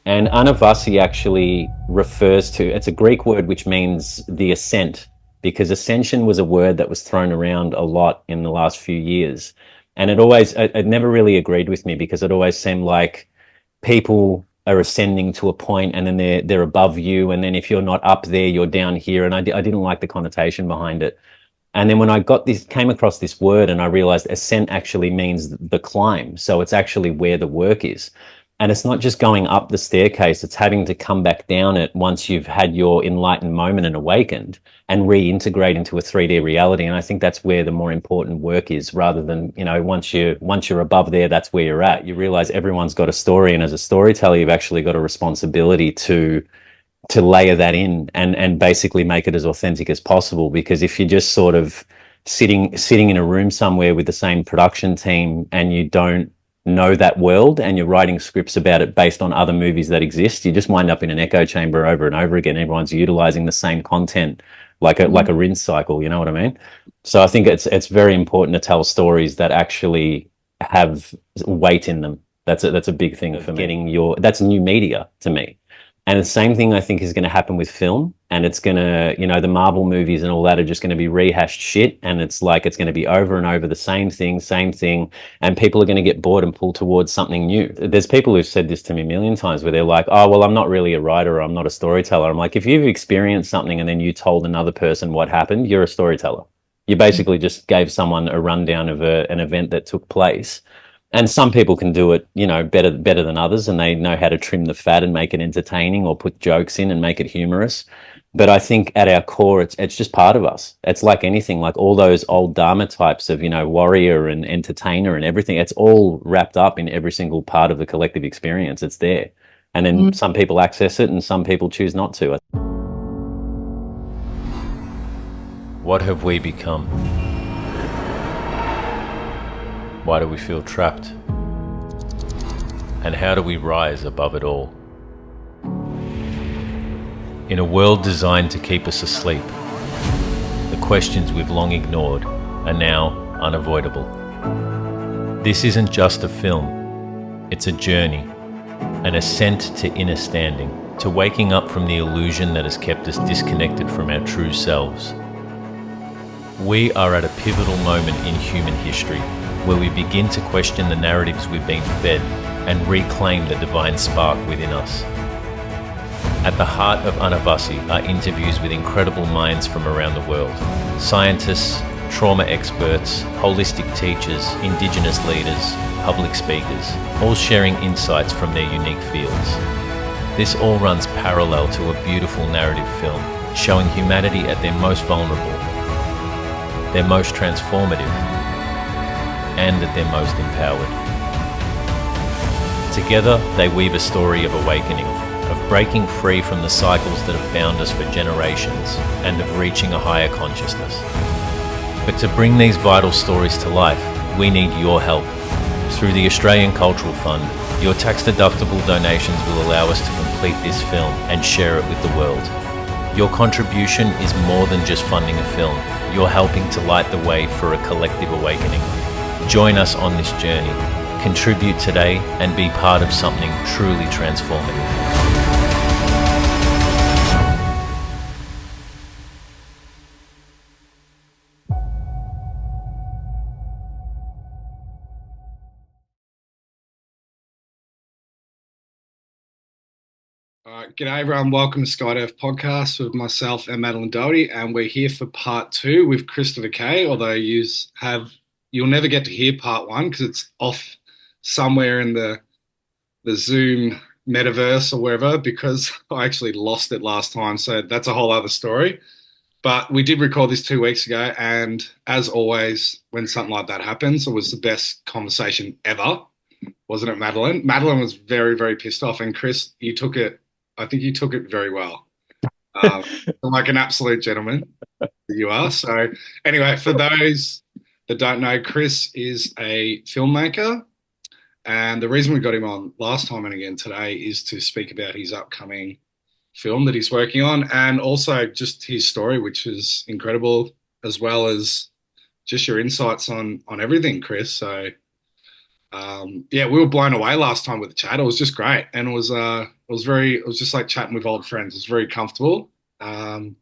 And Anavasi actually refers to, it's a Greek word which means the ascent, because ascension was a word that was thrown around a lot in the last few years. And it never really agreed with me because it always seemed like people are ascending to a point and then they're above you. And then if you're not up there, you're down here. And I didn't like the connotation behind it. And then when came across this word and I realized ascent actually means the climb. So it's actually where the work is. And it's not just going up the staircase, it's having to come back down it once you've had your enlightened moment and awakened and reintegrate into a 3D reality. And I think that's where the more important work is, rather than, once you're above there, that's where you're at. You realize everyone's got a story. And as a storyteller, you've actually got a responsibility to layer that in and basically make it as authentic as possible. Because if you're just sort of sitting in a room somewhere with the same production team and you don't know that world and you're writing scripts about it based on other movies that exist, you just wind up in an echo chamber over and over again. Everyone's utilizing the same content like a rinse cycle, you know what I mean? So I think it's very important to tell stories that actually have weight in them. That's a big thing for me. That's new media to me. And the same thing I think is going to happen with film, and it's going to, the Marvel movies and all that are just going to be rehashed shit. And it's going to be over and over the same thing, and people are going to get bored and pull towards something new. There's people who've said this to me a million times where they're like, oh, well, I'm not really a writer, or I'm not a storyteller. I'm like, if you've experienced something and then you told another person what happened, you're a storyteller. You basically just gave someone a rundown of an event that took place. And some people can do it, better than others, and they know how to trim the fat and make it entertaining or put jokes in and make it humorous. But I think at our core, it's just part of us. It's like anything, like all those old Dharma types of, warrior and entertainer and everything. It's all wrapped up in every single part of the collective experience. It's there. And then some people access it and some people choose not to. What have we become? Why do we feel trapped? And how do we rise above it all? In a world designed to keep us asleep, the questions we've long ignored are now unavoidable. This isn't just a film, it's a journey, an ascent to inner standing, to waking up from the illusion that has kept us disconnected from our true selves. We are at a pivotal moment in human history, where we begin to question the narratives we've been fed and reclaim the divine spark within us. At the heart of Anavasi are interviews with incredible minds from around the world. Scientists, trauma experts, holistic teachers, indigenous leaders, public speakers, all sharing insights from their unique fields. This all runs parallel to a beautiful narrative film, showing humanity at their most vulnerable, their most transformative, and at their most empowered. Together, they weave a story of awakening, of breaking free from the cycles that have bound us for generations, and of reaching a higher consciousness. But to bring these vital stories to life, we need your help. Through the Australian Cultural Fund, your tax-deductible donations will allow us to complete this film and share it with the world. Your contribution is more than just funding a film. You're helping to light the way for a collective awakening. Join us on this journey. Contribute today and be part of something truly transformative. G'day everyone, welcome to Skydive Podcast with myself and Madeleine Doherty, and we're here for part 2 with Christopher K, although you'll never get to hear part 1 because it's off somewhere in the Zoom metaverse or wherever, because I actually lost it last time, so that's a whole other story. But we did record this 2 weeks ago, and as always, when something like that happens, it was the best conversation ever, wasn't it, Madeleine? Madeleine was very, very pissed off, and Chris, I think you took it very well. Like an absolute gentleman you are. So anyway, for those that don't know, Chris is a filmmaker. And the reason we got him on last time and again today is to speak about his upcoming film that he's working on, and also just his story, which is incredible, as well as just your insights on everything, Chris. So Yeah, we were blown away last time with the chat. It was just great, and it was just like chatting with old friends. It was very comfortable. Um,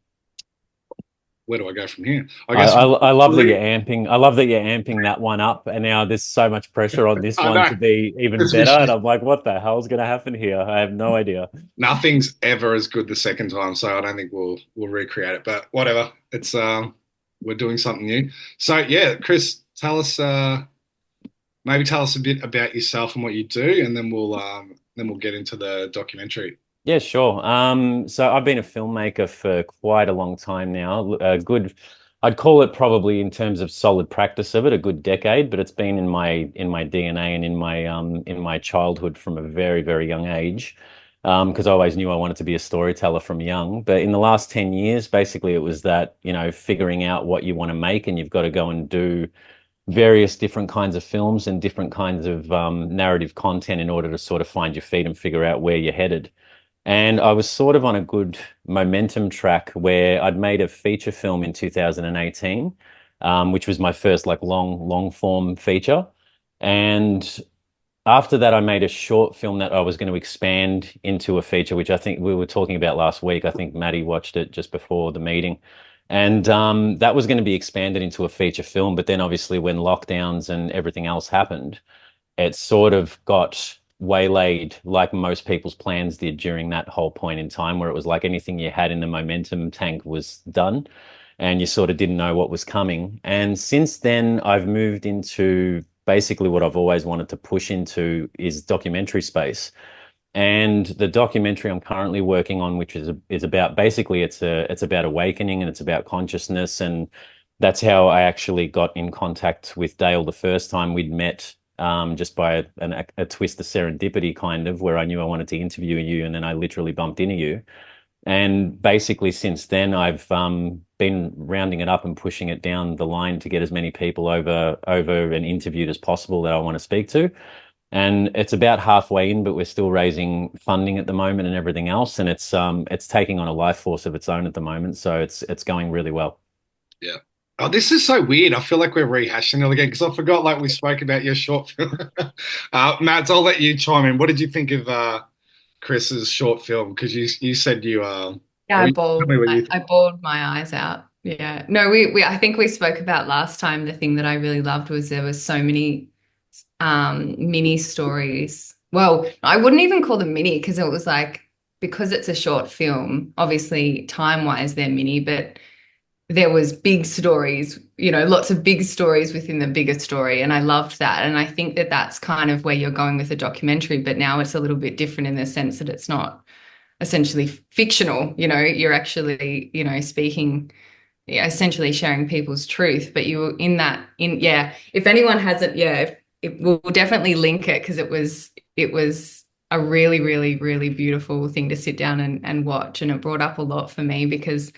where do I go from here? I I, guess I I love that you're amping. I love that you're amping that one up, and now there's so much pressure on this I one know to be even because we better. And should, I'm like, what the hell's going to happen here? I have no idea. nothing's ever as good the second time, so I don't think we'll recreate it. But whatever, it's we're doing something new. So yeah, Chris, maybe tell us a bit about yourself and what you do, and then we'll get into the documentary. Yeah, sure. So I've been a filmmaker for quite a long time now. A good, I'd call it probably in terms of solid practice of it, a good decade, but it's been in my DNA and in my childhood from a very, very young age. Because I always knew I wanted to be a storyteller from young. But in the last 10 years, basically it was that, figuring out what you want to make, and you've got to go and do various different kinds of films and different kinds of narrative content in order to sort of find your feet and figure out where you're headed. And I was sort of on a good momentum track where I'd made a feature film in 2018, which was my first like long form feature. And after that, I made a short film that I was going to expand into a feature, which I think we were talking about last week. I think Maddie watched it just before the meeting. And that was going to be expanded into a feature film. But then obviously when lockdowns and everything else happened, it sort of got waylaid like most people's plans did during that whole point in time where it was like anything you had in the momentum tank was done and you sort of didn't know what was coming. And since then, I've moved into basically what I've always wanted to push into is documentary space. And the documentary I'm currently working on, which is about basically it's about awakening and it's about consciousness, and that's how I actually got in contact with Dale the first time we'd met, just by a twist of serendipity, kind of, where I knew I wanted to interview you, and then I literally bumped into you. And basically, since then, I've been rounding it up and pushing it down the line to get as many people over and interviewed as possible that I want to speak to. And it's about halfway in, but we're still raising funding at the moment and everything else. And it's taking on a life force of its own at the moment. So it's going really well. Yeah. Oh, this is so weird. I feel like we're rehashing it again because I forgot like we spoke about your short film. Mads, I'll let you chime in. What did you think of Chris's short film? Because you said Yeah, well, tell me what you I think. bawled my eyes out. Yeah. No, we I think we spoke about last time. The thing that I really loved was there was so many mini stories. Well, I wouldn't even call them mini because it was like because it's a short film, obviously time-wise they're mini, but there was big stories, lots of big stories within the bigger story. And I loved that. And I think that that's kind of where you're going with a documentary, but now it's a little bit different in the sense that it's not essentially fictional, you're actually, speaking, yeah, essentially sharing people's truth. But you were yeah, if anyone hasn't, yeah, we'll definitely link it because it was a really, really, really beautiful thing to sit down and watch. And it brought up a lot for me because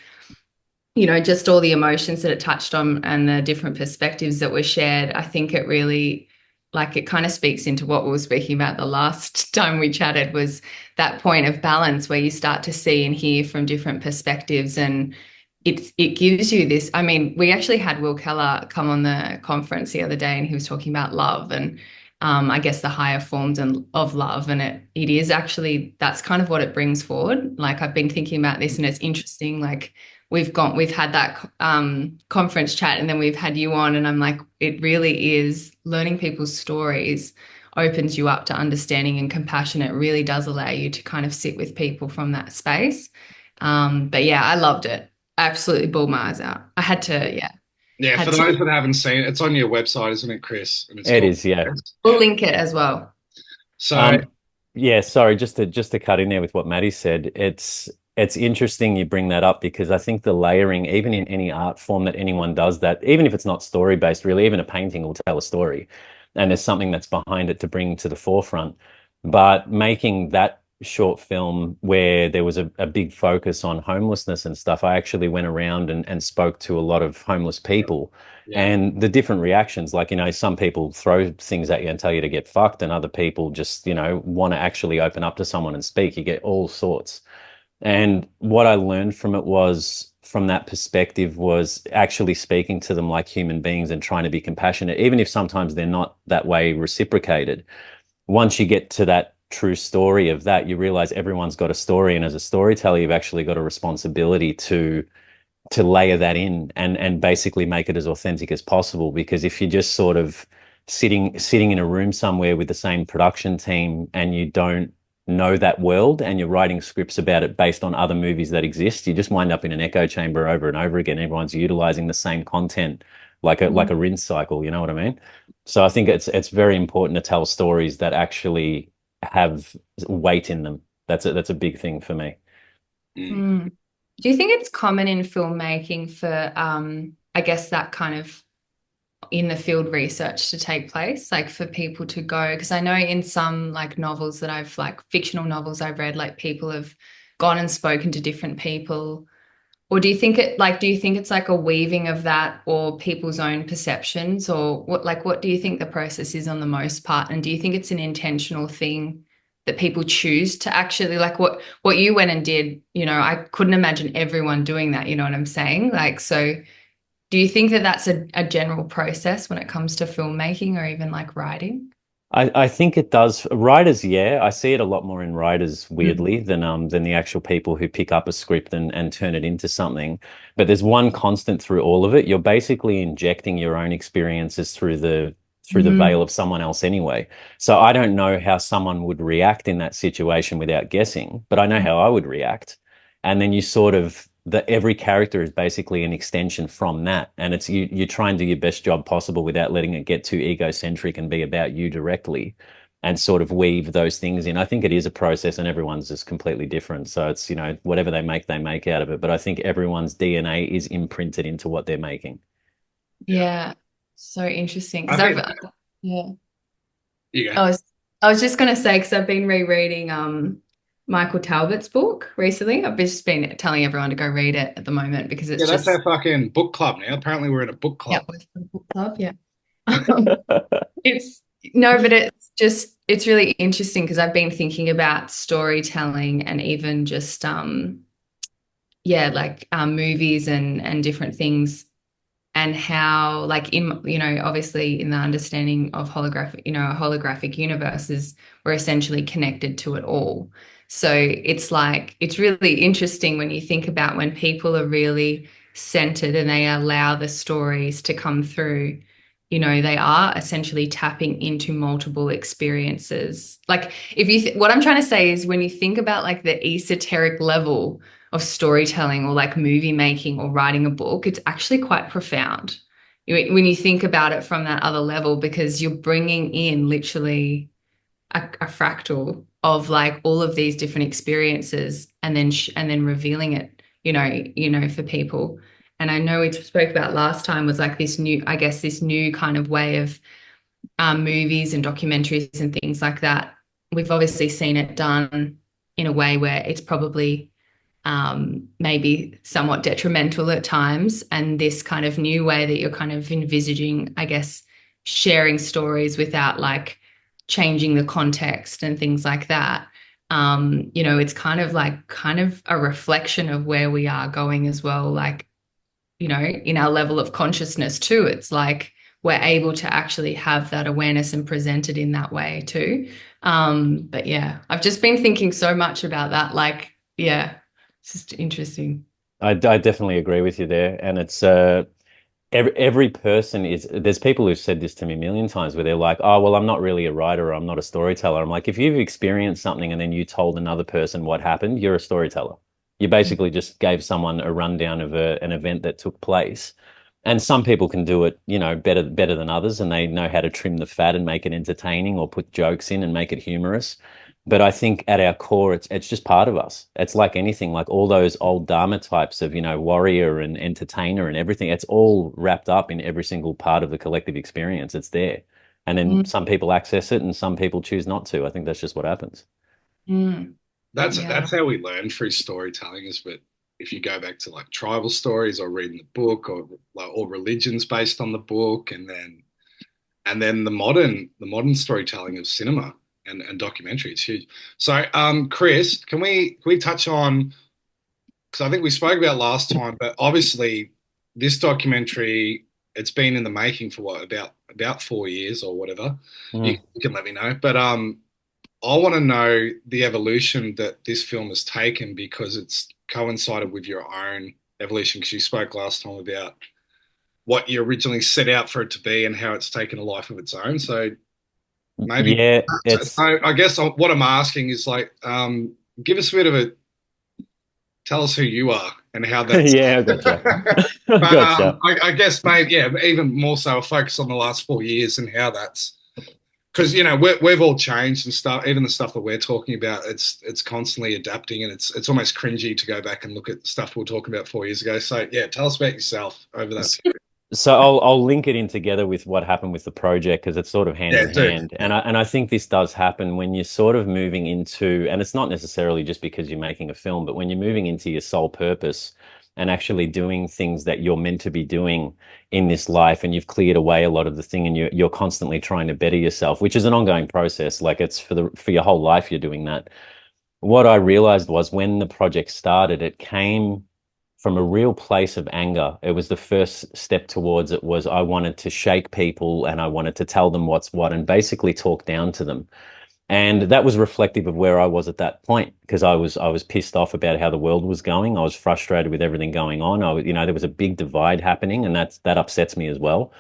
just all the emotions that it touched on and the different perspectives that were shared. I think it really, like, it kind of speaks into what we were speaking about the last time we chatted, was that point of balance where you start to see and hear from different perspectives. And it gives you this. I mean, we actually had Will Keller come on the conference the other day and he was talking about love and I guess the higher forms of love. And it is actually, that's kind of what it brings forward. Like I've been thinking about this and it's interesting. Like we've had that conference chat and then we've had you on and I'm like, it really is learning people's stories opens you up to understanding and compassion. It really does allow you to kind of sit with people from that space. But yeah, I loved it. I absolutely bawled my eyes out. I had to, yeah, Yeah, for had to. those that haven't seen it, it's on your website, isn't it, Chris? And it's It called. is, yeah. We'll link it as well. So Um, yeah, sorry, just to cut in there with what Maddie said, it's interesting you bring that up because I think the layering, even in any art form that anyone does that, even if it's not story based, really, even a painting will tell a story, and there's something that's behind it to bring to the forefront. But making that short film where there was a big focus on homelessness and stuff, I actually went around and spoke to a lot of homeless people yeah, and the different reactions, like, some people throw things at you and tell you to get fucked, and other people just, want to actually open up to someone and speak. You get all sorts. And what I learned from it was from that perspective was actually speaking to them like human beings and trying to be compassionate, even if sometimes they're not that way reciprocated. Once you get to that true story of that, you realize everyone's got a story, and as a storyteller, you've actually got a responsibility to layer that in and basically make it as authentic as possible. Because if you're just sort of sitting in a room somewhere with the same production team and you don't know that world and you're writing scripts about it based on other movies that exist, you just wind up in an echo chamber over and over again. Everyone's utilizing the same content like a rinse cycle, you know what I mean? So I think it's very important to tell stories that actually have weight in them. That's a big thing for me. Mm. Do you think it's common in filmmaking for, I guess, that kind of in the field research to take place, like for people to go? Because I know in some like novels that I've like fictional novels I've read, like people have gone and spoken to different people. Or do you think it's like a weaving of that or people's own perceptions, or what do you think the process is on the most part? And do you think it's an intentional thing that people choose to actually like what you went and did, I couldn't imagine everyone doing that, you know what I'm saying? Like, so do you think that that's a general process when it comes to filmmaking or even like writing? I think it does. Writers, yeah, I see it a lot more in writers, Mm. weirdly, than the actual people who pick up a script and turn it into something. But there's one constant through all of it. You're basically injecting your own experiences through the Mm. veil of someone else anyway. So I don't know how someone would react in that situation without guessing, but I know how I would react. And then you sort of every character is basically an extension from that. And it's you try and do your best job possible without letting it get too egocentric and be about you directly and sort of weave those things in. I think it is a process and everyone's just completely different. So it's, whatever they make out of it. But I think everyone's DNA is imprinted into what they're making. Yeah. Yeah, so interesting I because think yeah. you go. I was just going to say, because I've been rereading Michael Talbot's book recently. I've just been telling everyone to go read it at the moment because Yeah, it's that's our just, fucking book club now. Apparently, we're in a book yeah, club. with the book club, yeah. It's no, but it's really interesting because I've been thinking about storytelling and even just yeah, like movies and different things and how like in obviously in the understanding of holographic a holographic universes we're essentially connected to it all, so it's like it's really interesting when you think about when people are really centered and they allow the stories to come through, they are essentially tapping into multiple experiences. Like if you what I'm trying to say is when you think about like the esoteric level of storytelling or like movie making or writing a book, it's actually quite profound when you think about it from that other level, because you're bringing in literally a fractal of like all of these different experiences and then revealing it, for people. And I know we spoke about last time was like this new, I guess, this new kind of way of movies and documentaries and things like that. We've obviously seen it done in a way where it's probably maybe somewhat detrimental at times. And this kind of new way that you're kind of envisaging, I guess, sharing stories without like changing the context and things like that. It's kind of a reflection of where we are going as well. Like, in our level of consciousness too. It's like we're able to actually have that awareness and present it in that way too. But yeah, I've just been thinking so much about that. Like, yeah, it's just interesting. I definitely agree with you there. And it's every person there's people who've said this to me a million times where they're like, oh, well, I'm not really a writer or I'm not a storyteller. I'm like, if you've experienced something and then you told another person what happened, you're a storyteller. You basically just gave someone a rundown of an event that took place. And some people can do it, better than others, and they know how to trim the fat and make it entertaining or put jokes in and make it humorous. But I think at our core, it's just part of us. It's like anything, like all those old Dharma types of, warrior and entertainer and everything. It's all wrapped up in every single part of the collective experience. It's there. And then Mm, some people access it and some people choose not to. I think that's just what happens. mm, yeah. That's how we learn through storytelling. Is that if you go back to like tribal stories or reading the book or like or religions based on the book, and then the modern storytelling of cinema and documentary, it's huge. So, Chris, can we touch on because I think we spoke about last time, but obviously this documentary, it's been in the making for what, about 4 years or whatever. Mm. You can let me know. But I want to know the evolution that this film has taken because it's coincided with your own evolution. Because you spoke last time about what you originally set out for it to be and how it's taken a life of its own. So maybe, Yeah, so I guess what I'm asking is like, give us a bit of a tell us who you are and how that's. yeah, I gotcha. I But gotcha. I guess maybe yeah, even more so, a focus on the last 4 years and how that's because we've all changed and stuff. Even the stuff that we're talking about, it's constantly adapting, and it's almost cringy to go back and look at stuff we were talking about 4 years ago. So yeah, tell us about yourself over that S- period. So I'll link it in together with what happened with the project because it's sort of hand Yeah, in do. hand. And I think this does happen when you're sort of moving into, and it's not necessarily just because you're making a film, but when you're moving into your sole purpose and actually doing things that you're meant to be doing in this life, and you've cleared away a lot of the thing, and you're constantly trying to better yourself, which is an ongoing process. Like it's for your whole life you're doing that. What I realized was when the project started, it came from a real place of anger. It was the first step towards it was I wanted to shake people and I wanted to tell them what's what and basically talk down to them. And that was reflective of where I was at that point because I was pissed off about how the world was going. I was frustrated with everything going on. There was a big divide happening and that upsets me as well.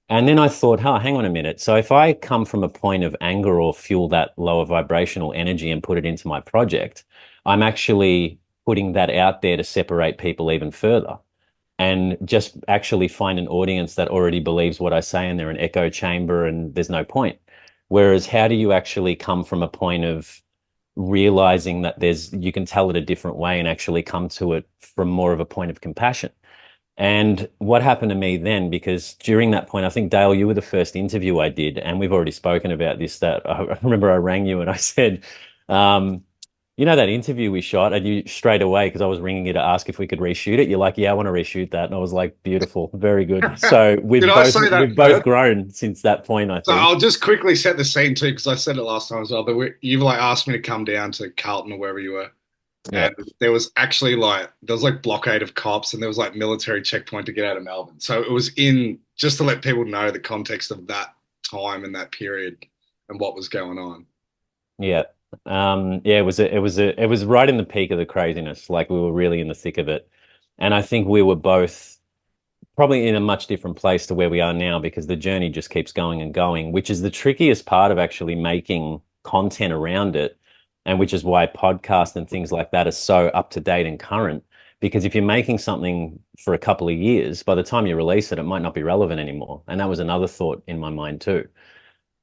And then I thought, huh, hang on a minute. So if I come from a point of anger or fuel that lower vibrational energy and put it into my project, I'm actually putting that out there to separate people even further and just actually find an audience that already believes what I say and they're an echo chamber and there's no point. Whereas how do you actually come from a point of realizing that you can tell it a different way and actually come to it from more of a point of compassion? And what happened to me then, because during that point, I think, Dale, you were the first interview I did, and we've already spoken about this, that I remember I rang you and I said, um, that interview we shot, and you straight away, because I was ringing you to ask if we could reshoot it, you're like, yeah, I want to reshoot that. And I was like, beautiful, very good. So Did we've I both say that we've both first? grown since that point, I So think. I'll just quickly set the scene too, because I said it last time as well. But you've like asked me to come down to Carlton or wherever you were, Yeah. and there was like blockade of cops, and there was like military checkpoint to get out of Melbourne. So it was in just to let people know the context of that time and that period and what was going on. Yeah. Yeah, it was right in the peak of the craziness. Like we were really in the thick of it. And I think we were both probably in a much different place to where we are now because the journey just keeps going and going, which is the trickiest part of actually making content around it. And which is why podcasts and things like that are so up to date and current. Because if you're making something for a couple of years, by the time you release it, it might not be relevant anymore. And that was another thought in my mind too.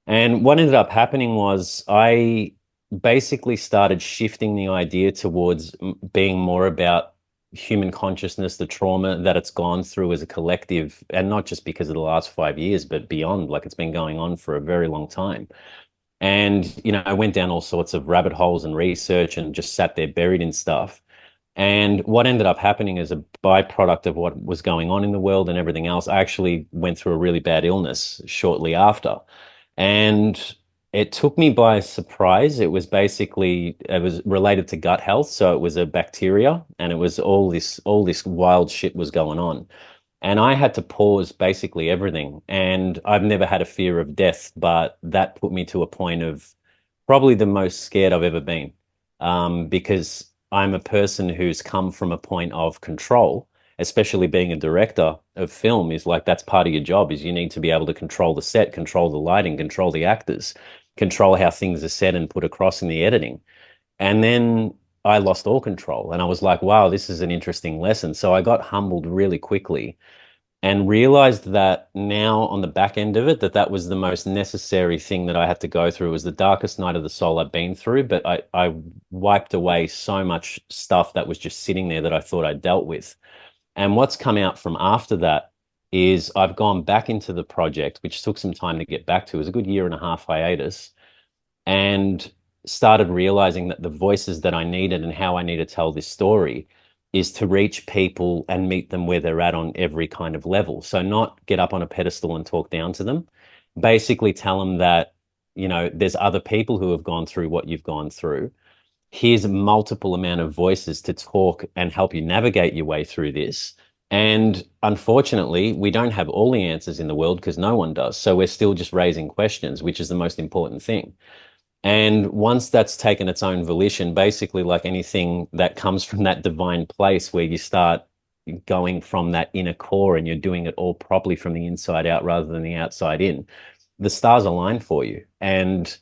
And what ended up happening was I basically started shifting the idea towards being more about human consciousness, the trauma that it's gone through as a collective, and not just because of the last 5 years, but beyond, like it's been going on for a very long time. And, I went down all sorts of rabbit holes and research and just sat there buried in stuff. And what ended up happening as a byproduct of what was going on in the world and everything else, I actually went through a really bad illness shortly after. And it took me by surprise. It was related to gut health. So it was a bacteria and it was all this wild shit was going on. And I had to pause basically everything. And I've never had a fear of death, but that put me to a point of probably the most scared I've ever been. Because I'm a person who's come from a point of control, especially being a director of film, is like that's part of your job is you need to be able to control the set, control the lighting, control the actors, control how things are said and put across in the editing. And then I lost all control and I was like, wow, this is an interesting lesson. So I got humbled really quickly and realized that now on the back end of it, that was the most necessary thing that I had to go through. It was the darkest night of the soul I've been through, but I wiped away so much stuff that was just sitting there that I thought I dealt with. And what's come out from after that is I've gone back into the project, which took some time to get back to. It was a good year and a half hiatus, and started realizing that the voices that I needed and how I need to tell this story is to reach people and meet them where they're at on every kind of level. So not get up on a pedestal and talk down to them, basically tell them that, there's other people who have gone through what you've gone through. here's a multiple amount of voices to talk and help you navigate your way through this. And unfortunately, we don't have all the answers in the world because no one does. So we're still just raising questions, which is the most important thing. And once that's taken its own volition, basically, like anything that comes from that divine place where you start going from that inner core and you're doing it all properly from the inside out rather than the outside in, the stars aligned for you. And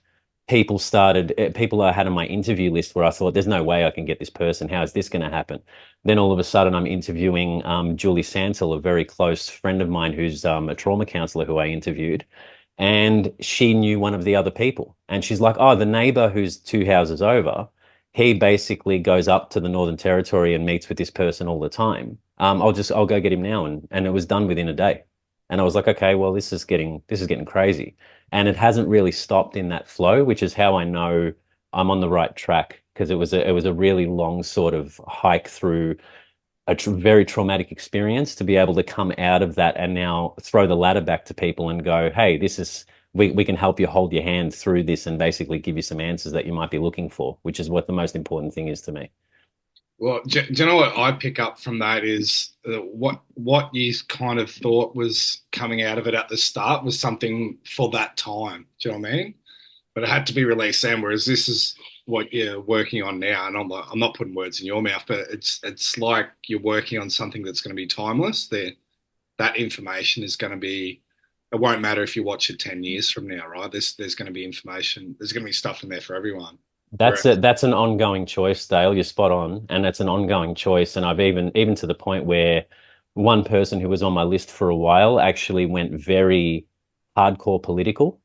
people I had on my interview list where I thought, there's no way I can get this person. How is this going to happen? Then all of a sudden, I'm interviewing Julie Santel, a very close friend of mine who's a trauma counselor who I interviewed. And she knew one of the other people. And she's like, oh, the neighbor who's two houses over, he basically goes up to the Northern Territory and meets with this person all the time. I'll go get him now. And it was done within a day. And I was like, okay, well, this is getting crazy. And it hasn't really stopped in that flow, which is how I know I'm on the right track, because it was a really long sort of hike through a very traumatic experience to be able to come out of that and now throw the ladder back to people and go, hey, we can help you hold your hand through this and basically give you some answers that you might be looking for, which is what the most important thing is to me. Well, do you know what I pick up from that is what you kind of thought was coming out of it at the start was something for that time. Do you know what I mean? But it had to be released then, whereas this is what you're working on now. And I'm not putting words in your mouth, but it's like you're working on something that's going to be timeless. That information is going to be. It won't matter if you watch it 10 years from now, right? There's going to be information. There's going to be stuff in there for everyone. That's it. That's an ongoing choice, Dale. You're spot on, and it's an ongoing choice. And I've even to the point where one person who was on my list for a while actually went very hardcore political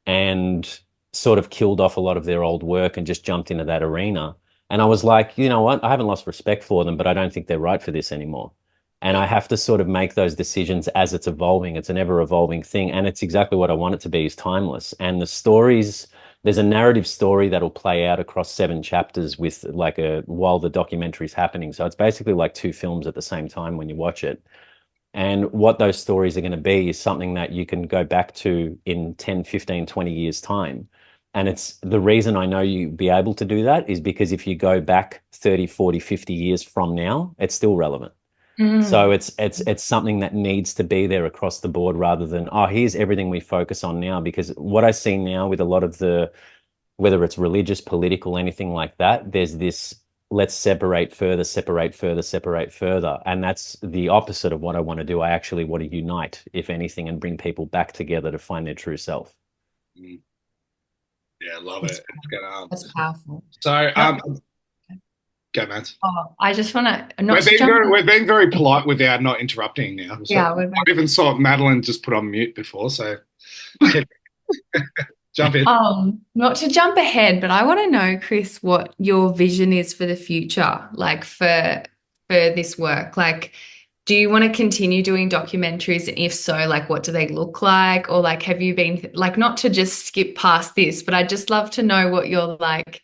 and sort of killed off a lot of their old work and just jumped into that arena. And I was like, you know what? I haven't lost respect for them, but I don't think they're right for this anymore. And I have to sort of make those decisions as it's evolving. It's an ever evolving thing. And it's exactly what I want it to be, is timeless. And the stories, there's a narrative story that'll play out across 7 chapters with while the documentary's happening. So it's basically like 2 films at the same time when you watch it. And what those stories are going to be is something that you can go back to in 10, 15, 20 years time. And it's the reason I know you be able to do that is because if you go back 30, 40, 50 years from now, it's still relevant. So it's something that needs to be there across the board rather than, oh, here's everything we focus on now. Because what I see now with a lot of whether it's religious, political, anything like that, there's this, let's separate further, separate further, separate further. And that's the opposite of what I want to do. I actually want to unite, if anything, and bring people back together to find their true self. Yeah, I love it. That's powerful. So, go, Matt. Oh, I just want to we're being very polite without not interrupting now. So yeah, I even saw Madeleine just put on mute before, so jump in. Not to jump ahead, but I want to know, Chris, what your vision is for the future, like for this work. Like, do you want to continue doing documentaries? And if so, like, what do they look like? Or like, have you been like, not to just skip past this, but I'd just love to know what your like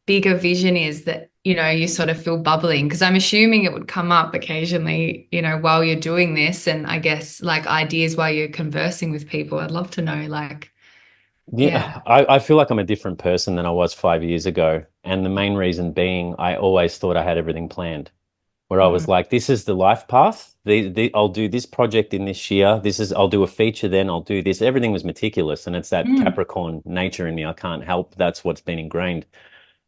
bigger vision is that, you know, you sort of feel bubbling, because I'm assuming it would come up occasionally, you know, while you're doing this, and I guess like ideas while you're conversing with people. I'd love to know, like, yeah. I feel like I'm a different person than I was 5 years ago. And the main reason being, I always thought I had everything planned, where I was like, this is the life path. I'll do this project in this year. I'll do a feature, then I'll do this. Everything was meticulous. And it's that Capricorn nature in me. I can't help. That's what's been ingrained.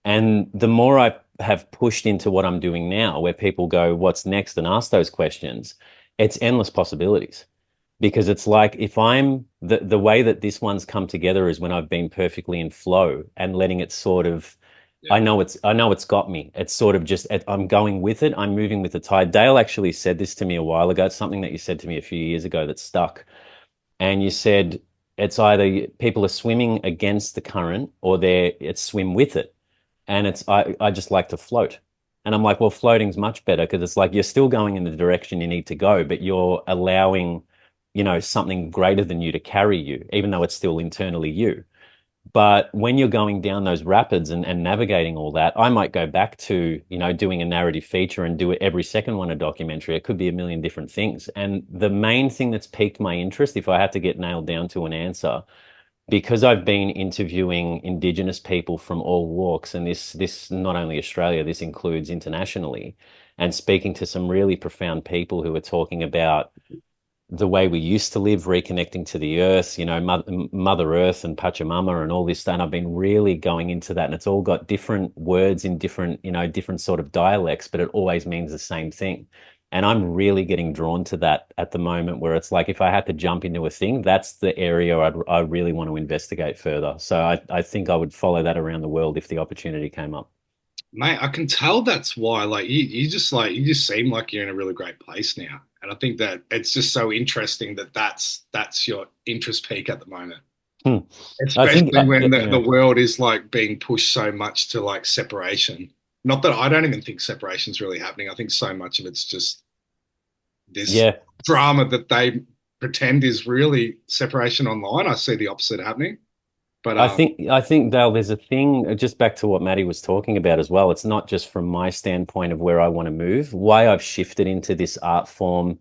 And the more I have pushed into what I'm doing now, where people go, what's next, and ask those questions, it's endless possibilities. Because it's like, if I'm the way that this one's come together is when I've been perfectly in flow and letting it sort of, I know it's got me. It's sort of just, I'm going with it. I'm moving with the tide. Dale actually said this to me a while ago. It's something that you said to me a few years ago that stuck. And you said, it's either people are swimming against the current or it's swim with it. And I just like to float. And I'm like, well, floating's much better, because it's like you're still going in the direction you need to go, but you're allowing, you know, something greater than you to carry you, even though it's still internally you. But when you're going down those rapids and navigating all that, I might go back to, you know, doing a narrative feature and do it every second one a documentary. It could be a million different things. And the main thing that's piqued my interest, if I had to get nailed down to an answer, because I've been interviewing Indigenous people from all walks, and this not only Australia, this includes internationally, and speaking to some really profound people who are talking about the way we used to live, reconnecting to the earth, Mother Earth and Pachamama and all this stuff. And I've been really going into that, and it's all got different words in different, different sort of dialects, but it always means the same thing. And I'm really getting drawn to that at the moment, where it's like if I had to jump into a thing, that's the area I really want to investigate further. So I think I would follow that around the world if the opportunity came up. Mate, I can tell that's why. You just seem like you're in a really great place now, and I think that it's just so interesting that that's your interest peak at the moment, Hmm. I think, especially when the yeah, world is like being pushed so much to like separation. Not that I don't even think separation's really happening. I think so much of it's just this yeah. drama that they pretend is really separation online. I see the opposite happening, but I think Dale, there's a thing just back to what Maddie was talking about as well. It's not just from my standpoint of where I want to move, why I've shifted into this art form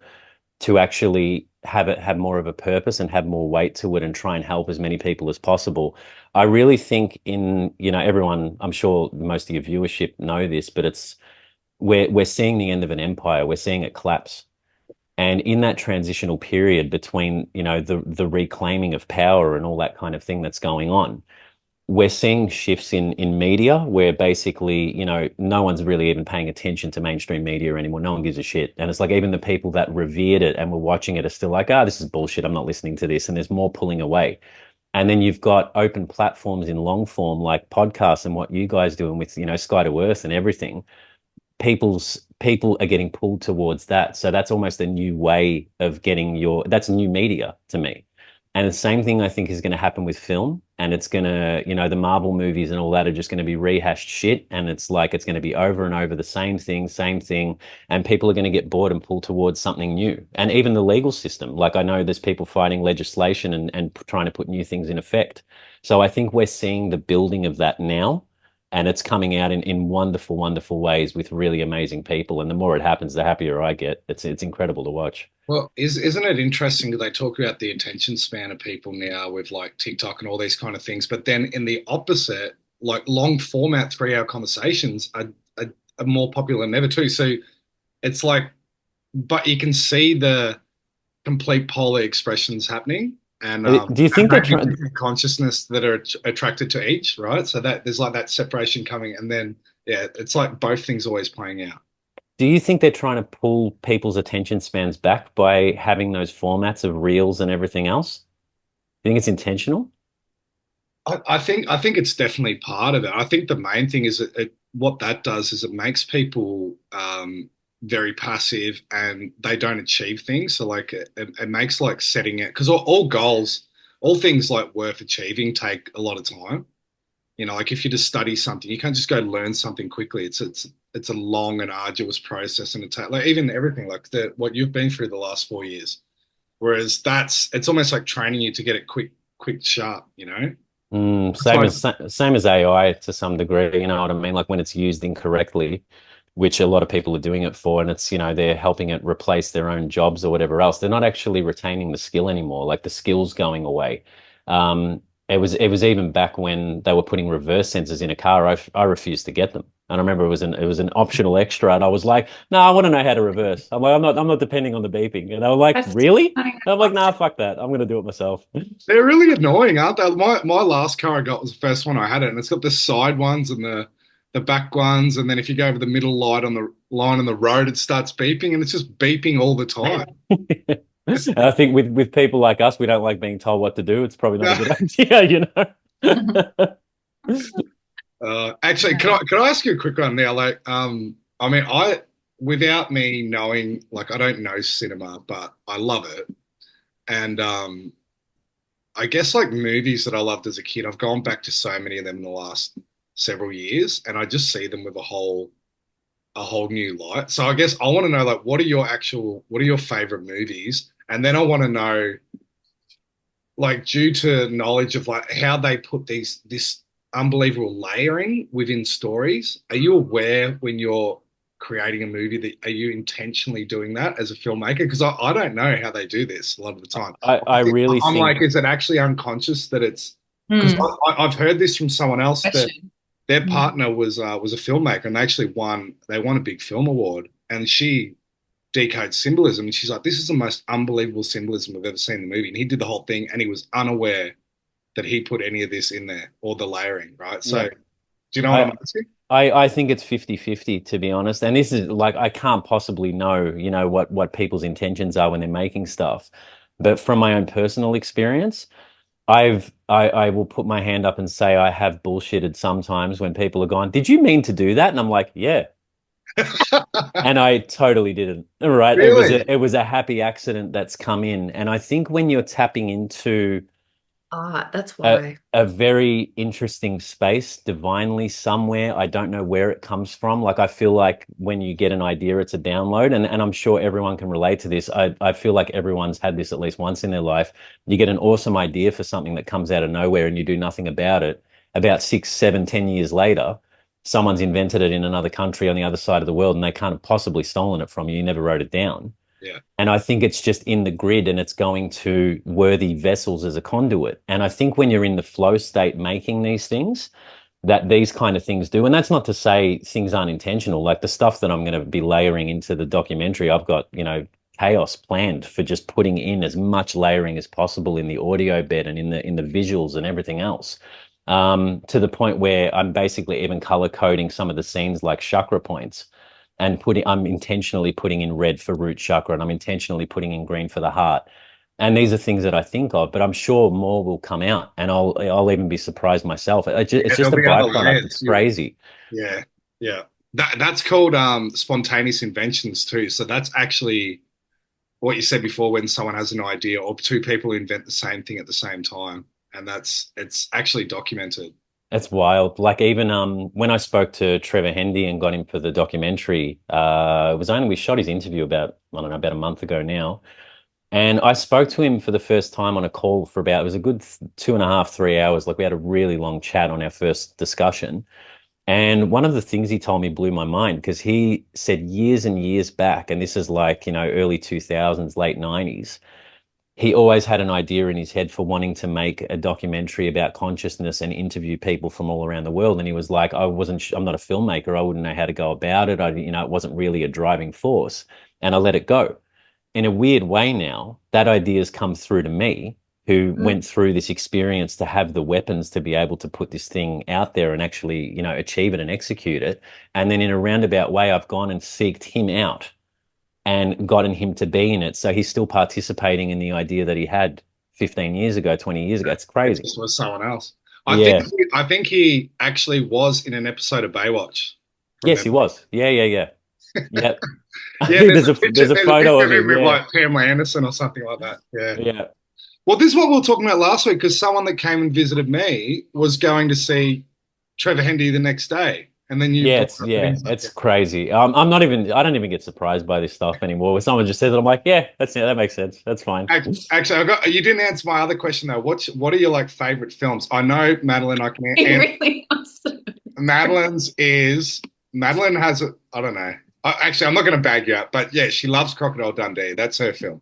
to actually have it have more of a purpose and have more weight to it and try and help as many people as possible. I really think everyone, I'm sure most of your viewership know this, but we're seeing the end of an empire. We're seeing it collapse. And in that transitional period between, the reclaiming of power and all that kind of thing that's going on, we're seeing shifts in media where basically, no one's really even paying attention to mainstream media anymore. No one gives a shit. And it's like even the people that revered it and were watching it are still like, this is bullshit. I'm not listening to this. And there's more pulling away. And then you've got open platforms in long form like podcasts and what you guys doing with, Sky to Earth and everything. People are getting pulled towards that. So that's almost a new way of that's new media to me. And the same thing I think is going to happen with film. And it's going to, the Marvel movies and all that are just going to be rehashed shit. And it's like, it's going to be over and over the same thing, same thing. And people are going to get bored and pull towards something new. And even the legal system, like I know there's people fighting legislation and trying to put new things in effect. So I think we're seeing the building of that now. And it's coming out in wonderful, wonderful ways with really amazing people. And the more it happens, the happier I get. It's incredible to watch. well, isn't it interesting that they talk about the attention span of people now with like TikTok and all these kind of things, but then in the opposite, like long format 3 hour conversations are more popular than ever too. So it's like, but you can see the complete polar expressions happening, Do you and think they're maybe trying? different consciousness that are attracted to each, right? So that there's like that separation coming, and then yeah, it's like both things always playing out. Do you think they're trying to pull people's attention spans back by having those formats of reels and everything else? Do you think it's intentional? I think it's definitely part of it. I think the main thing is what that does is it makes people very passive and they don't achieve things. So like it makes like setting it because all goals, all things like worth achieving take a lot of time. Like if you just study something, you can't just go learn something quickly. It's a long and arduous process, and like even everything like what you've been through the last 4 years. Whereas it's almost like training you to get it quick, sharp. It's Same like as same as AI to some degree, you know what I mean? Like when it's used incorrectly, which a lot of people are doing it for, and it's, they're helping it replace their own jobs or whatever else. They're not actually retaining the skill anymore. Like the skill's going away. It was even back when they were putting reverse sensors in a car. I refused to get them. And I remember it was an optional extra, and I was like, "No, I want to know how to reverse." I'm like, I'm not depending on the beeping. And they were like, That's "Really?" funny. And I'm like, "Nah, fuck that. I'm gonna do it myself." they're really annoying, aren't they? My last car I got was the first one I had it, and it's got the side ones and the back ones, and then if you go over the middle light on the line on the road, it starts beeping, and it's just beeping all the time. And I think with people like us, we don't like being told what to do. It's probably not a good idea, Actually, Yeah. can I ask you a quick one now? Like, I mean, without me knowing, like, I don't know cinema, but I love it, and I guess like movies that I loved as a kid, I've gone back to so many of them in the last several years, and I just see them with a whole new light. So I guess I want to know like what are your favorite movies? And then I want to know like due to knowledge of like how they put this unbelievable layering within stories. Are you aware when you're creating a movie that are you intentionally doing that as a filmmaker? Because I don't know how they do this a lot of the time. I really I'm like, think is it actually unconscious that it's because Mm. I've heard this from someone else that Question. their Mm. partner was a filmmaker and they actually won a big film award, and she decodes symbolism, and she's like, this is the most unbelievable symbolism I've ever seen in the movie. And he did the whole thing, and he was unaware that he put any of this in there or the layering, right? So, Yeah. do you know what I'm I, asking? I think it's 50-50, to be honest. And this is like, I can't possibly know, what people's intentions are when they're making stuff. But from my own personal experience, I will put my hand up and say I have bullshitted sometimes when people are going, did you mean to do that? And I'm like, yeah. And I totally didn't. Right. Really? It was a happy accident that's come in. And I think when you're tapping into Ah, that's a, why. a very interesting space divinely somewhere. I don't know where it comes from. Like I feel like when you get an idea, it's a download. And I'm sure everyone can relate to this. I feel like everyone's had this at least once in their life. You get an awesome idea for something that comes out of nowhere and you do nothing about it. About 6, 7, 10 years later, someone's invented it in another country on the other side of the world and they can't have possibly stolen it from you. You never wrote it down. Yeah. And I think it's just in the grid and it's going to worthy vessels as a conduit. And I think when you're in the flow state making these things, that these kind of things do. And that's not to say things aren't intentional. Like the stuff that I'm going to be layering into the documentary, I've got, chaos planned for just putting in as much layering as possible in the audio bed and in the visuals and everything else. To the point where I'm basically even color coding some of the scenes like chakra points and I'm intentionally putting in red for root chakra and I'm intentionally putting in green for the heart. And these are things that I think of, but I'm sure more will come out, and I'll even be surprised myself. Yeah, It's just there'll a be other byproduct. layers. It's crazy. Yeah, yeah. That's called spontaneous inventions too. So that's actually what you said before when someone has an idea or two people invent the same thing at the same time. And it's actually documented. It's wild. Like even when I spoke to Trevor Hendy and got him for the documentary, it was only we shot his interview about I don't know about a month ago now. And I spoke to him for the first time on a call for about, it was a good 2.5, 3 hours. Like we had a really long chat on our first discussion. And one of the things he told me blew my mind because he said years and years back, and this is like, early 2000s, late 90s, he always had an idea in his head for wanting to make a documentary about consciousness and interview people from all around the world. And he was like, I'm not a filmmaker. I wouldn't know how to go about it. It wasn't really a driving force. And I let it go in a weird way now, that idea's come through to me, who Mm. went through this experience to have the weapons to be able to put this thing out there and actually, achieve it and execute it. And then in a roundabout way, I've gone and seeked him out and gotten him to be in it. So he's still participating in the idea that he had 15 years ago, 20 years ago. It's It crazy. just was someone else. Yeah. I think he actually was in an episode of Baywatch from Yes, he memory. was. Yeah, yeah, yeah. Yeah. I Yeah, think there's a there's a photo picture of of him him. with Yeah. like Pamela Anderson or something like that. Yeah. Yeah. Well, this is what we were talking about last week because someone that came and visited me was going to see Trevor Hendy the next day, and then you Yeah, brought it's up that yeah, he's like, it's crazy. I don't even get surprised by this stuff anymore. When someone just says it, I'm like, yeah, that makes sense. That's fine. Actually, you didn't answer my other question though. What are your like favorite films? I know Madeline. I can He answer. really wants to. Madeline has I don't know. Actually, I'm not going to bag you up, but yeah, she loves Crocodile Dundee. That's her film.